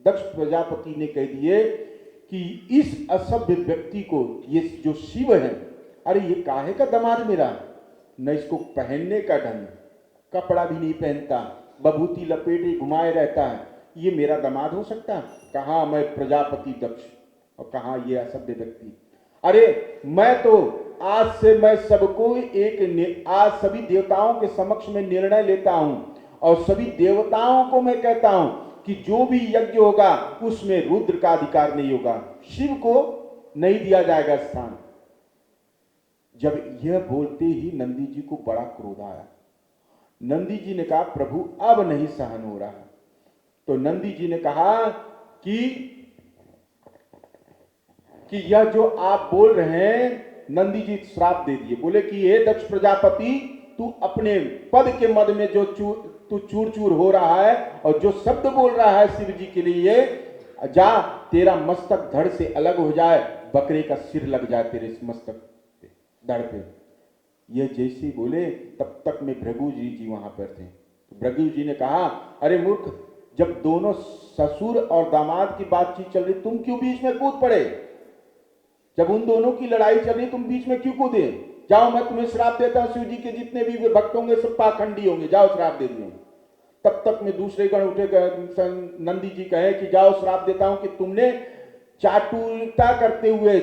दक्ष प्रजापति ने कह दिए कि इस असभ्य व्यक्ति को, ये जो शिव है, अरे ये काहे का दामाद मेरा, न इसको पहनने का ढंग, कपड़ा भी नहीं पहनता, बभूति लपेटे घुमाए रहता है, ये मेरा दामाद हो सकता है? कहाँ मैं प्रजापति दक्ष, और कहाँ ये असभ्य व्यक्ति। अरे मैं तो आज से मैं सबको आज सभी देवताओं के समक्ष में निर्णय लेता हूं, और सभी देवताओं को मैं कहता हूं कि जो भी यज्ञ होगा उसमें रुद्र का अधिकार नहीं होगा, शिव को नहीं दिया जाएगा स्थान। जब यह बोलते ही नंदी जी को बड़ा क्रोध आया। नंदी जी ने कहा प्रभु अब नहीं सहन हो रहा। तो नंदी जी ने कहा कि यह जो आप बोल रहे हैं, नंदी जी श्राप दे दिए। बोले कि हे दक्ष प्रजापति, तू अपने पद के मद में जो तू चूर चूर हो रहा है और जो शब्द बोल रहा है शिव जी के लिए, जा तेरा मस्तक धड़ से अलग हो जाए, बकरे का सिर लग जाए तेरे मस्तक धड़ पे। यह जैसे बोले तब तक में भृगु जी वहां पर थे। तो भृगु जी ने कहा अरे मूर्ख, जब दोनों ससुर और दामाद की बातचीत चल रही तुम क्यों बीच में कूद पड़े? जब उन दोनों की लड़ाई चल रही तुम बीच में क्यों कूदे? जाओ मैं तुम्हें श्राप देता हूं, शिव जी के जितने भी भक्त होंगे सब पाखंडी होंगे, जाओ श्राप दे दियो। तब तक में दूसरे गण उठे, नंदी जी कहे कि जाओ श्राप देता हूं कि तुमने चाटुर्यता करते हुए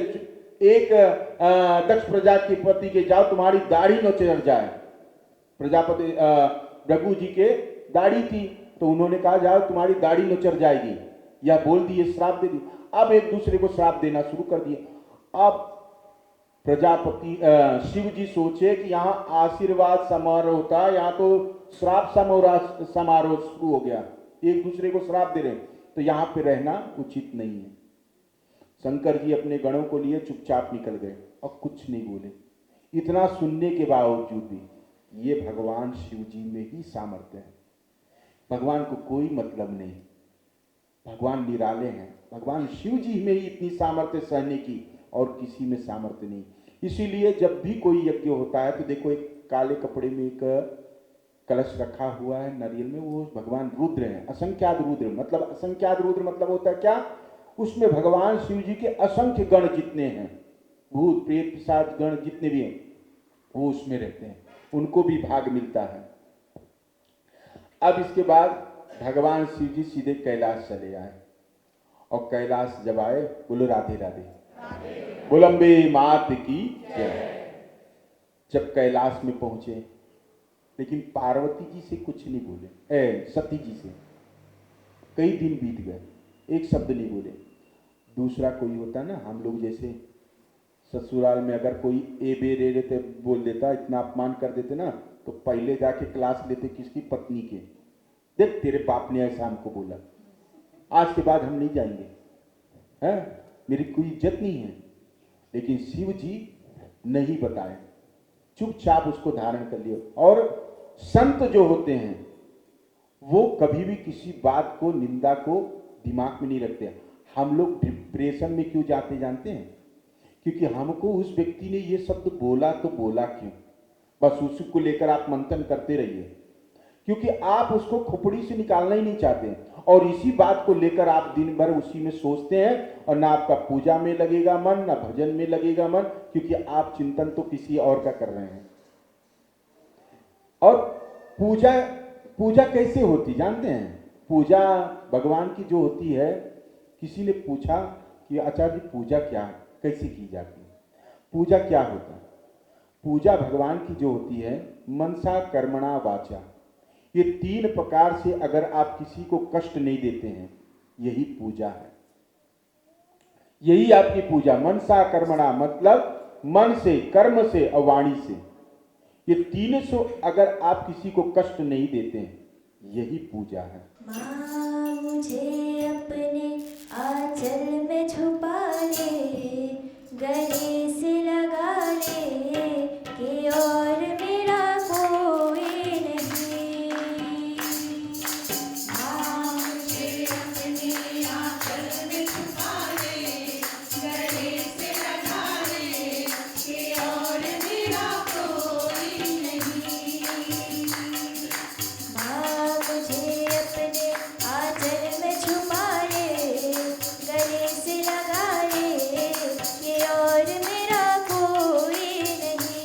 एक दक्ष प्रजापति के जाओ तुम्हारी दाढ़ी न चढ़ जाए। प्रजापति भृगु जी के दाढ़ी थी तो उन्होंने कहा जाओ तुम्हारी दाढ़ी न चढ़ जाएगी, या बोल दिए श्राप दे दिए। अब एक दूसरे को श्राप देना शुरू कर दिए। अब प्रजापति शिव जी सोचे कि यहाँ आशीर्वाद समारोह होता, यहाँ तो श्राप समारोह शुरू हो गया, एक दूसरे को श्राप दे रहे, तो यहाँ पे रहना उचित नहीं है। शंकर जी अपने गणों को लिए चुपचाप निकल गए और कुछ नहीं बोले। इतना सुनने के बावजूद भी ये भगवान शिव जी में ही सामर्थ्य है। भगवान को कोई मतलब नहीं, भगवान निराले हैं। भगवान शिव जी में ही इतनी सामर्थ्य सहने की और किसी में सामर्थ्य नहीं। इसीलिए जब भी कोई यज्ञ होता है तो देखो एक काले कपड़े में एक कलश रखा हुआ है नारियल में, वो भगवान रुद्र हैं, असंख्यात रुद्र। मतलब असंख्यात रुद्र मतलब होता है क्या? उसमें भगवान शिव जी के असंख्य गण जितने हैं, भूत प्रेत पिशाच गण जितने भी हैं, वो उसमें रहते हैं, उनको भी भाग मिलता है। अब इसके बाद भगवान शिव जी सीधे कैलाश चले आए और कैलाश जब आए बोलो राधे राधे, बोल अम्बे मात की जय। जब कैलाश में पहुंचे लेकिन पार्वती जी से कुछ नहीं बोले, सती जी से कई दिन बीत गए, एक शब्द नहीं बोले। दूसरा कोई होता ना, हम लोग जैसे ससुराल में अगर कोई ए बे रे रे बोल देता, इतना अपमान कर देते ना, तो पहले जाके क्लास लेते किसकी? पत्नी के। देख तेरे बाप ने ऐसा हमको बोला, आज के बाद हम नहीं जाएंगे, है मेरी कोई इज्जत नहीं है। लेकिन शिव जी नहीं बताए, चुपचाप उसको धारण कर लिया। और संत जो होते हैं वो कभी भी किसी बात को, निंदा को दिमाग में नहीं रखते। हम लोग डिप्रेशन में क्यों जाते जानते हैं? क्योंकि हमको उस व्यक्ति ने ये शब्द बोला तो बोला क्यों, बस उसी को लेकर आप मंथन करते रहिए, क्योंकि आप उसको खोपड़ी से निकालना ही नहीं चाहते। और इसी बात को लेकर आप दिन भर उसी में सोचते हैं और ना आपका पूजा में लगेगा मन, ना भजन में लगेगा मन, क्योंकि आप चिंतन तो किसी और का कर रहे हैं। और पूजा कैसे होती जानते हैं? पूजा भगवान की जो होती है, किसी ने पूछा कि आचार्य जी पूजा क्या कैसे की जाती है? पूजा क्या होता है? पूजा भगवान की जो होती है, मनसा कर्मणा वाचा, ये 3 प्रकार से अगर आप किसी को कष्ट नहीं देते हैं, यही पूजा है, यही आपकी पूजा। मनसा कर्मणा मतलब मन से, कर्म से और वाणी से, ये 300 अगर आप किसी को कष्ट नहीं देते हैं, यही पूजा है। माँ मुझे अपने आंचल में छुपा ले, गले से लगा ले कि और मेरा कोई नहीं। माँ मुझे अपनी आंचल में छुपा ले, गले से लगा ले कि और मेरा कोई नहीं। माँ मुझे अपने आंचल में छुपा ले, गले से लगा ले कि और मेरा कोई नहीं।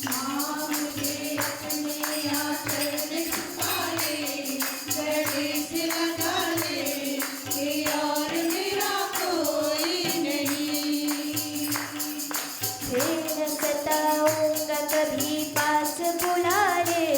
माँ मुझे अपने आंचल में छुपा ले, गले से लगा ले कि और मेरा कोई नहीं। फिर न सताऊंगा कभी, पास बुला ले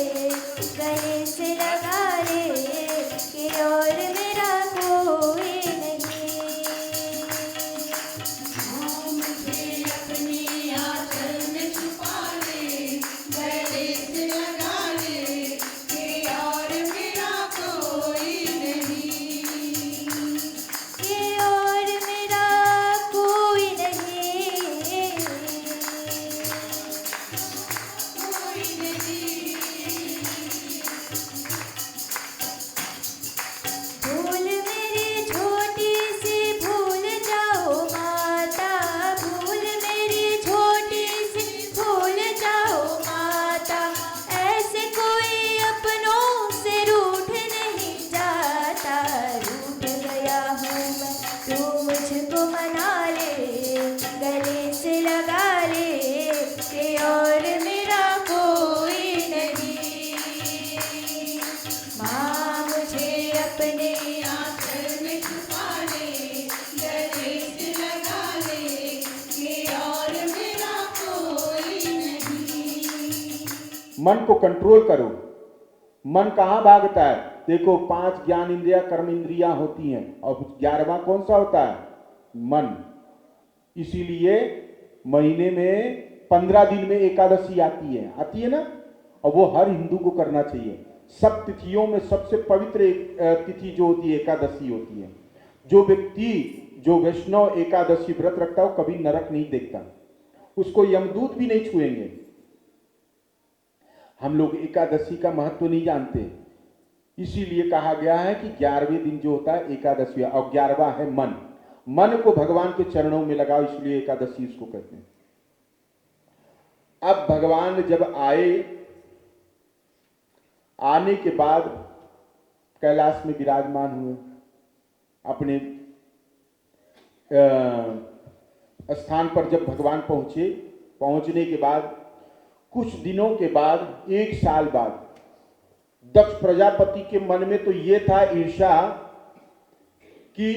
मन को कंट्रोल करो। मन कहाँ भागता है? देखो 5 ज्ञान इंद्रिया कर्म इंद्रियां होती हैं और 11वां कौन सा होता है? मन। इसीलिए महीने में 15 दिन में एकादशी आती है ना, और वो हर हिंदू को करना चाहिए। सब तिथियों में सबसे पवित्र तिथि जो होती है एकादशी होती है। जो व्यक्ति जो वैष्णव एकादशी व्रत रखता है वो कभी नरक नहीं देखता, उसको यमदूत भी नहीं छुएंगे। हम लोग एकादशी का महत्व नहीं जानते, इसीलिए कहा गया है कि 11वें दिन जो होता है एकादशी, और 11वां है मन। मन को भगवान के चरणों में लगाओ, इसलिए एकादशी इसको कहते हैं। अब भगवान जब आने के बाद कैलाश में विराजमान हुए, अपने स्थान पर जब भगवान पहुंचे, पहुंचने के बाद कुछ दिनों के बाद, 1 साल बाद, दक्ष प्रजापति के मन में तो ये था ईर्ष्या कि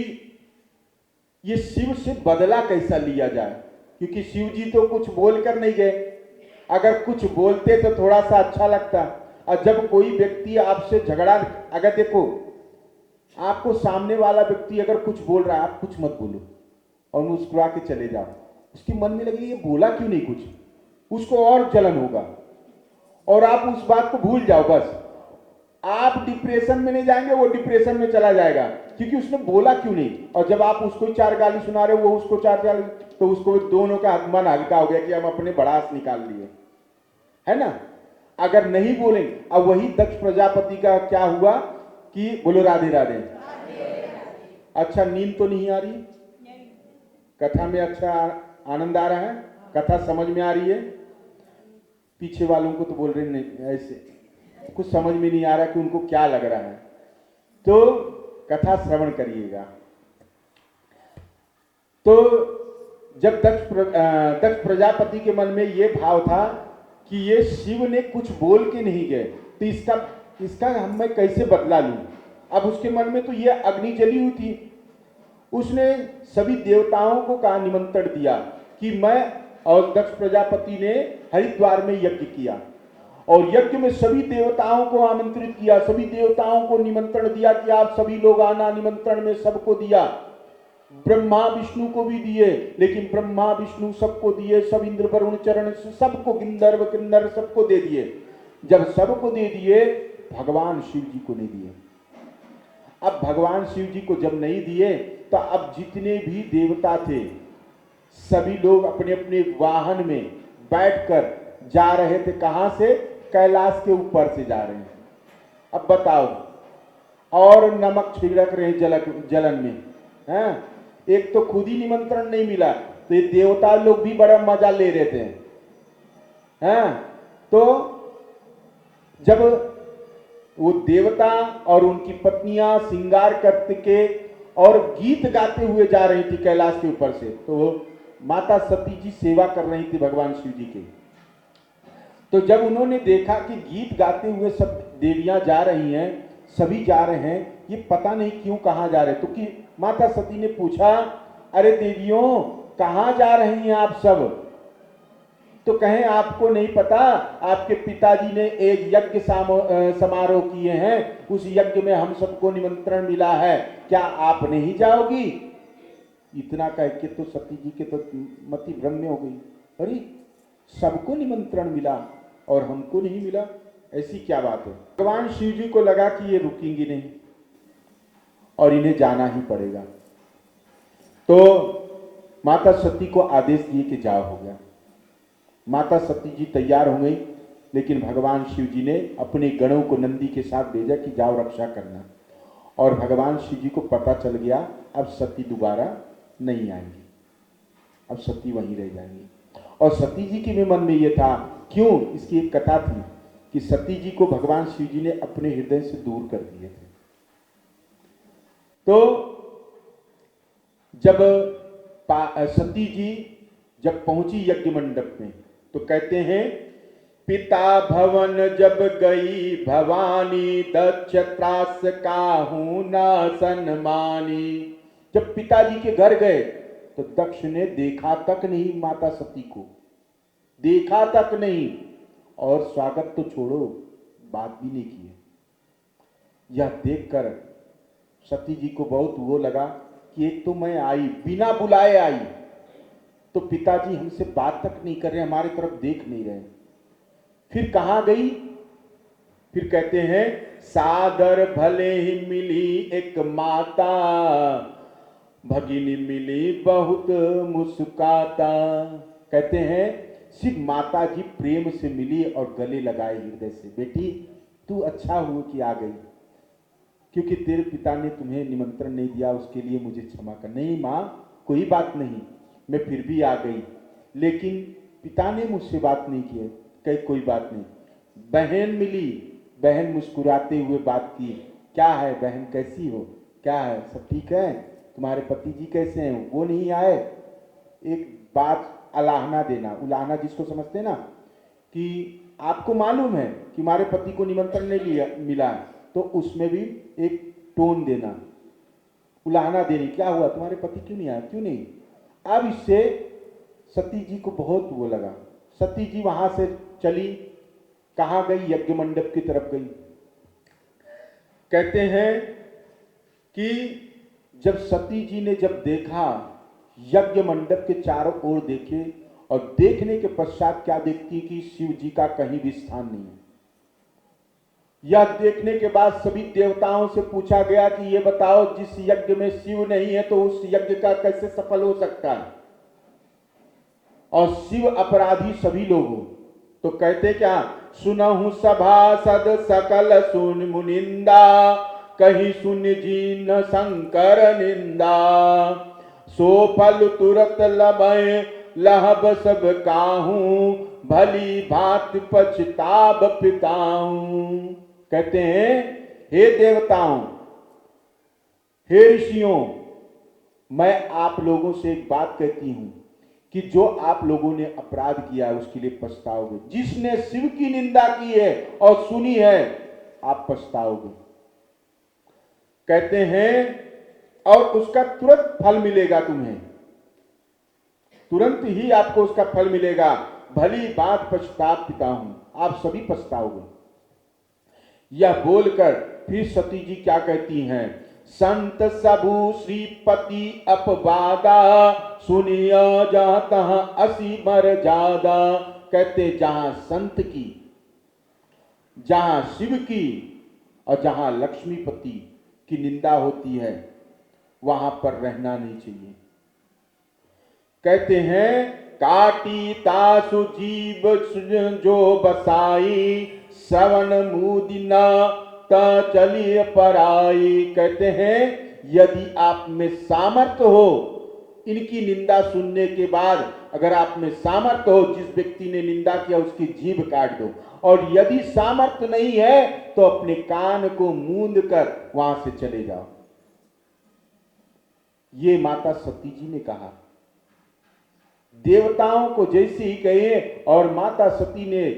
ये शिव से बदला कैसा लिया जाए, क्योंकि शिव जी तो कुछ बोल कर नहीं गए। अगर कुछ बोलते तो थोड़ा सा अच्छा लगता। और जब कोई व्यक्ति आपसे झगड़ा, अगर देखो आपको सामने वाला व्यक्ति अगर कुछ बोल रहा है, आप कुछ मत बोलो और मुस्कुरा के चले जाओ। उसके मन में लगे ये बोला क्यों नहीं कुछ, उसको और जलन होगा और आप उस बात को भूल जाओ। बस आप डिप्रेशन में नहीं जाएंगे, वो डिप्रेशन में चला जाएगा, क्योंकि उसने बोला क्यों नहीं। और जब आप उसको 4 गाली सुना रहे हो, वो उसको 4 गाली, तो उसको दोनों का मन हल्का हो गया कि हम अपने भड़ास निकाल लिए, है ना। अगर नहीं बोलेंगे, अब वही दक्ष प्रजापति का क्या हुआ कि बोलो राधे राधे। अच्छा, नींद तो नहीं आ रही? कथा में अच्छा आनंद आ रहा है? कथा समझ में आ रही है? पीछे वालों को तो बोल रहे नहीं, ऐसे कुछ समझ में नहीं आ रहा कि उनको क्या लग रहा है, तो कथा श्रवण करिएगा। तो जब दक्ष प्रजापति के मन में ये भाव था कि ये शिव ने कुछ बोल के नहीं गए, तो इसका मैं कैसे बदला लूं। अब उसके मन में तो ये अग्नि जली हुई थी। उसने सभी देवताओं को कहा, निमंत्रण दिया कि मैं, और दक्ष प्रजापति ने हरिद्वार में यज्ञ किया और यज्ञ में सभी देवताओं को आमंत्रित किया, सभी देवताओं को निमंत्रण दिया कि आप सभी लोग आना। निमंत्रण में सबको दिया, ब्रह्मा विष्णु को भी दिए, लेकिन ब्रह्मा विष्णु सबको दिए, सब इंद्र वरुण चरण सबको, गंधर्व किन्नर सबको दे दिए। जब सबको दे दिए, भगवान शिव जी को नहीं दिए। अब भगवान शिव जी को जब नहीं दिए, तो अब जितने भी देवता थे सभी लोग अपने अपने वाहन में बैठकर जा रहे थे। कहां से? कैलाश के ऊपर से जा रहे हैं। अब बताओ, और नमक छिड़क रहे जलन में, हैं? एक तो खुद ही निमंत्रण नहीं मिला, तो ये देवता लोग भी बड़ा मजा ले रहे थे, हैं? तो जब वो देवता और उनकी पत्नियां श्रृंगार करके और गीत गाते हुए जा रही थी कैलाश के ऊपर से, तो माता सती जी सेवा कर रही थी भगवान शिव जी के। तो जब उन्होंने देखा कि गीत गाते हुए सब देवियां जा रही हैं, सभी जा रहे हैं, ये पता नहीं क्यों कहाँ जा रहे, तो कि माता सती ने पूछा, अरे देवियों कहाँ जा रही हैं आप सब? तो कहें आपको नहीं पता, आपके पिताजी ने एक यज्ञ समारोह किए हैं, उस यज्ञ में हम सबको निमंत्रण मिला है, क्या आप नहीं जाओगी? इतना कह के तो सती जी के तो मति भ्रम में हो गई, अरे सबको निमंत्रण मिला और हमको नहीं मिला, ऐसी क्या बात है। भगवान शिव जी को लगा कि ये रुकेंगी नहीं और इन्हें जाना ही पड़ेगा, तो माता सती को आदेश दिए कि जाओ। हो गया, माता सती जी तैयार हो गई, लेकिन भगवान शिव जी ने अपने गणों को नंदी के साथ भेजा कि जाओ रक्षा करना। और भगवान शिव जी को पता चल गया अब सती दोबारा नहीं आएंगी, अब सती वहीं रह जाएंगी। और सती जी के मन में ये था, क्यों? इसकी एक कथा थी कि सती जी को भगवान शिव जी ने अपने हृदय से दूर कर दिए थे। तो जब सती जी जब पहुंची यज्ञ मंडप में, तो कहते हैं, पिता भवन जब गई भवानी, दक्ष त्रास काहू न सन्मानी। जब पिताजी के घर गए तो दक्ष ने देखा तक नहीं माता सती को, देखा तक नहीं, और स्वागत तो छोड़ो, बात भी नहीं की है। यह देखकर सती जी को बहुत वो लगा कि एक तो मैं आई, बिना बुलाए आई, तो पिताजी हमसे बात तक नहीं कर रहे, हमारी तरफ देख नहीं रहे। फिर कहाँ गई? फिर कहते हैं, सादर भले ही मिली एक माता, भगिनी मिली बहुत मुस्काता। कहते हैं सिर्फ माता जी प्रेम से मिली और गले लगाए हृदय से, बेटी तू अच्छा हुआ कि आ गई, क्योंकि तेरे पिता ने तुम्हें निमंत्रण नहीं दिया, उसके लिए मुझे क्षमा कर। नहीं माँ, कोई बात नहीं, मैं फिर भी आ गई, लेकिन पिता ने मुझसे बात नहीं की है। कही कोई बात नहीं। बहन मिली, बहन मुस्कुराते हुए बात की, क्या है बहन, कैसी हो, क्या है, सब ठीक है, तुम्हारे पति जी कैसे हैं, वो नहीं आए? एक बात अलाहना देना, उलाहना जिसको समझते हैं ना, कि आपको मालूम है कि हमारे पति को निमंत्रण नहीं लिया मिला, तो उसमें भी एक टोन देना, उलाहना देनी, क्या हुआ तुम्हारे पति क्यों नहीं आया, क्यों नहीं? अब इससे सती जी को बहुत वो लगा। सती जी वहां से चली, कहाँ गई? यज्ञ मंडप की तरफ गई। कहते हैं कि जब सती जी ने जब देखा, यज्ञ मंडप के चारों ओर देखे, और देखने के पश्चात क्या देखती कि शिव जी का कहीं भी स्थान नहीं है। यह देखने के बाद सभी देवताओं से पूछा गया कि ये बताओ, जिस यज्ञ में शिव नहीं है तो उस यज्ञ का कैसे सफल हो सकता है? और शिव अपराधी सभी लोग हो। तो कहते क्या, सुनहु सभासद सकल सुन मुनिंदा, कहीं सुन जीन शंकर निंदा, सो फल तुरत लबय लहब सब काहू, भली भात पछताब पिताऊं। कहते हैं, हे देवताओं, हे ऋषियों, मैं आप लोगों से एक बात कहती हूं कि जो आप लोगों ने अपराध किया है उसके लिए पछताओगे। जिसने शिव की निंदा की है और सुनी है, आप पछताओगे। कहते हैं, और उसका तुरंत फल मिलेगा तुम्हें, तुरंत ही आपको उसका फल मिलेगा। भली बात पछताप पिता हूं, आप सभी पछताओगे। यह बोलकर फिर सती जी क्या कहती हैं, संत सबू श्रीपति अपवादा, सुनिया जाता असी मर जादा। कहते जहां संत की, जहां शिव की और जहां लक्ष्मीपति की निंदा होती है, वहां पर रहना नहीं चाहिए। कहते हैं, काटी तासु जीव जो बसाई, श्रवण मुदिना ता चलिए पराई। कहते हैं, यदि आप में सामर्थ्य हो, इनकी निंदा सुनने के बाद अगर आप में सामर्थ्य हो, जिस व्यक्ति ने निंदा किया उसकी जीभ काट दो, और यदि सामर्थ्य नहीं है तो अपने कान को मूंद कर वहां से चले जाओ। ये माता सती जी ने कहा। देवताओं को जैसे ही कहे, और माता सती ने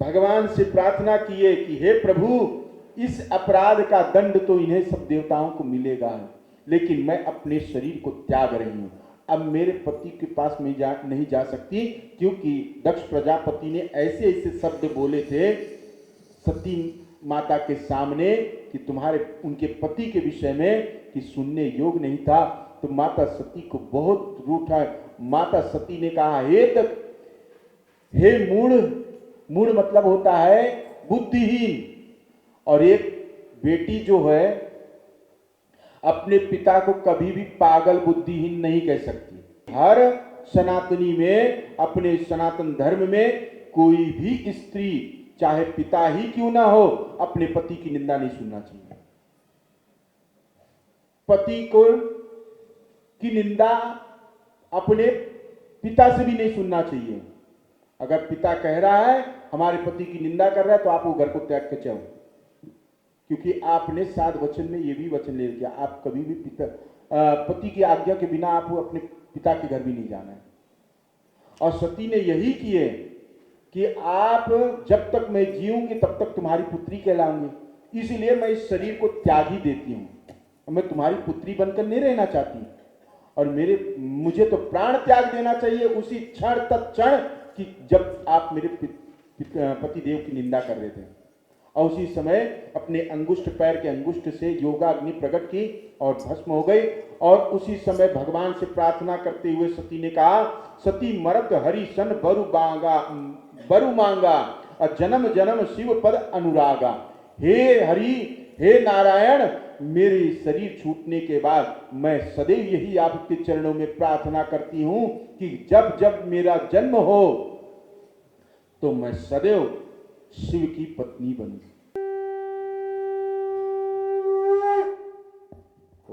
भगवान से प्रार्थना की है कि हे प्रभु, इस अपराध का दंड तो इन्हें सब देवताओं को मिलेगा, लेकिन मैं अपने शरीर को त्याग रही हूं। अब मेरे पति के पास मैं नहीं जा सकती, क्योंकि दक्ष प्रजापति ने ऐसे ऐसे शब्द बोले थे सती माता के सामने कि तुम्हारे उनके पति के विषय में कि सुनने योग नहीं था। तो माता सती को बहुत रूठा। माता सती ने कहा, हे मूढ़, मूढ़ मतलब होता है बुद्धिहीन। और एक बेटी जो है अपने पिता को कभी भी पागल बुद्धिहीन नहीं कह सकती। हर सनातनी में, अपने सनातन धर्म में, कोई भी स्त्री चाहे पिता ही क्यों ना हो, अपने पति की निंदा नहीं सुनना चाहिए। पति को की निंदा अपने पिता से भी नहीं सुनना चाहिए। अगर पिता कह रहा है हमारे पति की निंदा कर रहा है, तो आप वो घर को त्याग के जाओ, क्योंकि आपने 7 वचन में ये भी वचन ले लिया, आप कभी भी पति की आज्ञा के बिना आप अपने पिता के घर भी नहीं जाना है। और सती ने यही किए कि आप जब तक मैं जीऊंगी तब तक तुम्हारी पुत्री कहलाऊंगी, इसलिए मैं इस शरीर को त्याग ही देती हूँ, मैं तुम्हारी पुत्री बनकर नहीं रहना चाहती। और मुझे तो प्राण त्याग देना चाहिए उसी क्षण तत्क्षण कि जब आप मेरे पतिदेव की निंदा कर रहे थे। और उसी समय अपने अंगुष्ठ पैर के अंगुष्ठ से योगाग्नि प्रकट की और भस्म हो गई। और उसी समय भगवान से प्रार्थना करते हुए सती ने कहा, सती मरत हरि सन बरु मांगा और जन्म जन्म शिव पद अनुरागा। हे हरि, हे नारायण, मेरे शरीर छूटने के बाद मैं सदैव यही आपके चरणों में प्रार्थना करती हूं कि जब जब मेरा जन्म हो तो मैं सदैव शिव की पत्नी बनूं।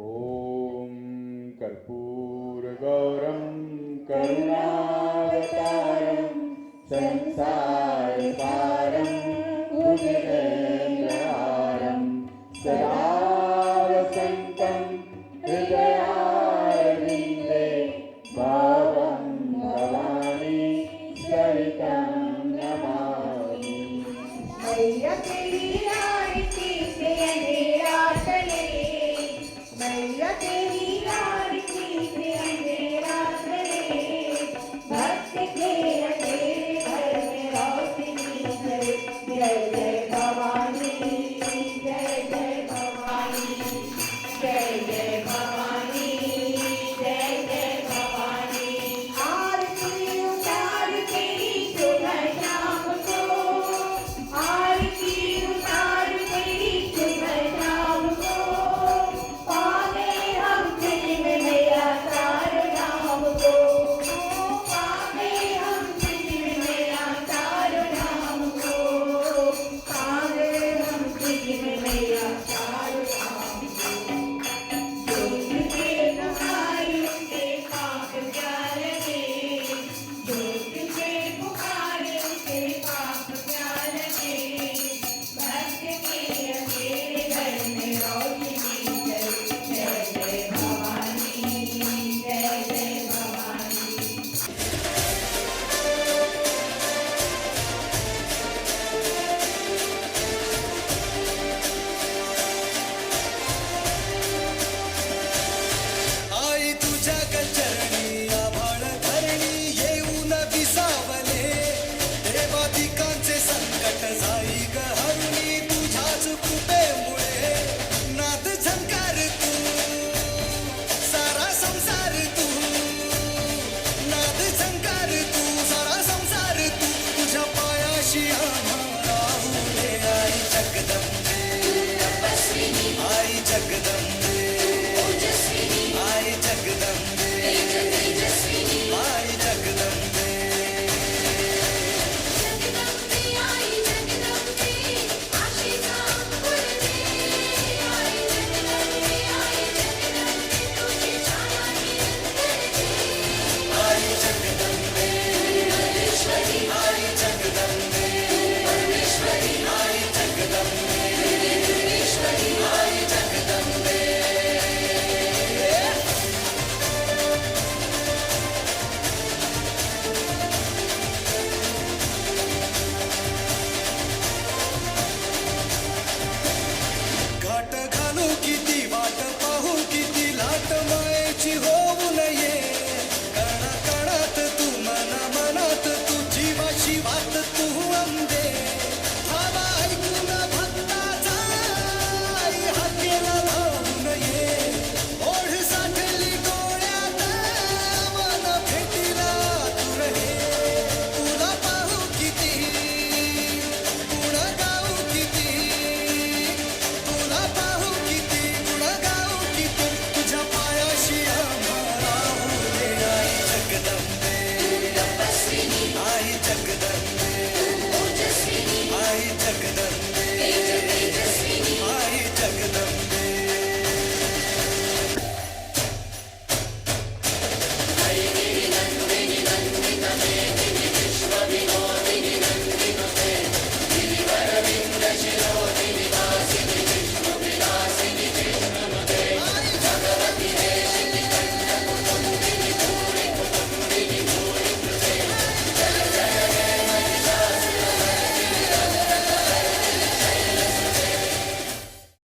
ओम कर्पूर गौरम करुणावतारम संसार सारम भुजगेन्द्रहारम सदा वसन्तं हृदयारविन्दे भावं भवानी सहितं नमामि। मैया तेरी आरती से अंधेरा टले, मैया तेरी आरती से अंधेरा टले, भक्त के अंधेरे घर में रोशनी करे। जय जय भवानी, जय जय भवानी, जय जय भवानी, जय जय भवानी। आरती उतार तेरी शुभ शाम को, आरती उतार तेरी शुभ शाम को, पावे हम सिर में मेरा तार राम को, पावे हम सिर में मेरा तार राम को, पावे हम सिर में मेरा तार राम को। जो तुझे पुकारे उसके पाप क्या लगे, जो तुझे पुकारे उसके पाप क्या लगे, भक्त के अंधेरे घर में रोशनी करे। जय जय भवानी, जय जय भवानी। आई तुझ्या गचरणी आभाळ धरणी येऊन विसावले, देवादिकांचे संकट जाई ग हरुणी तुझ्याच कृपेमुळे। नाद झंकार तू सारा संसार तू, नाद झंकार तू सारा संसार तू, तुझ्या पायाशी आम्हा राहुले आई जगदंबे, आई जगदंबे।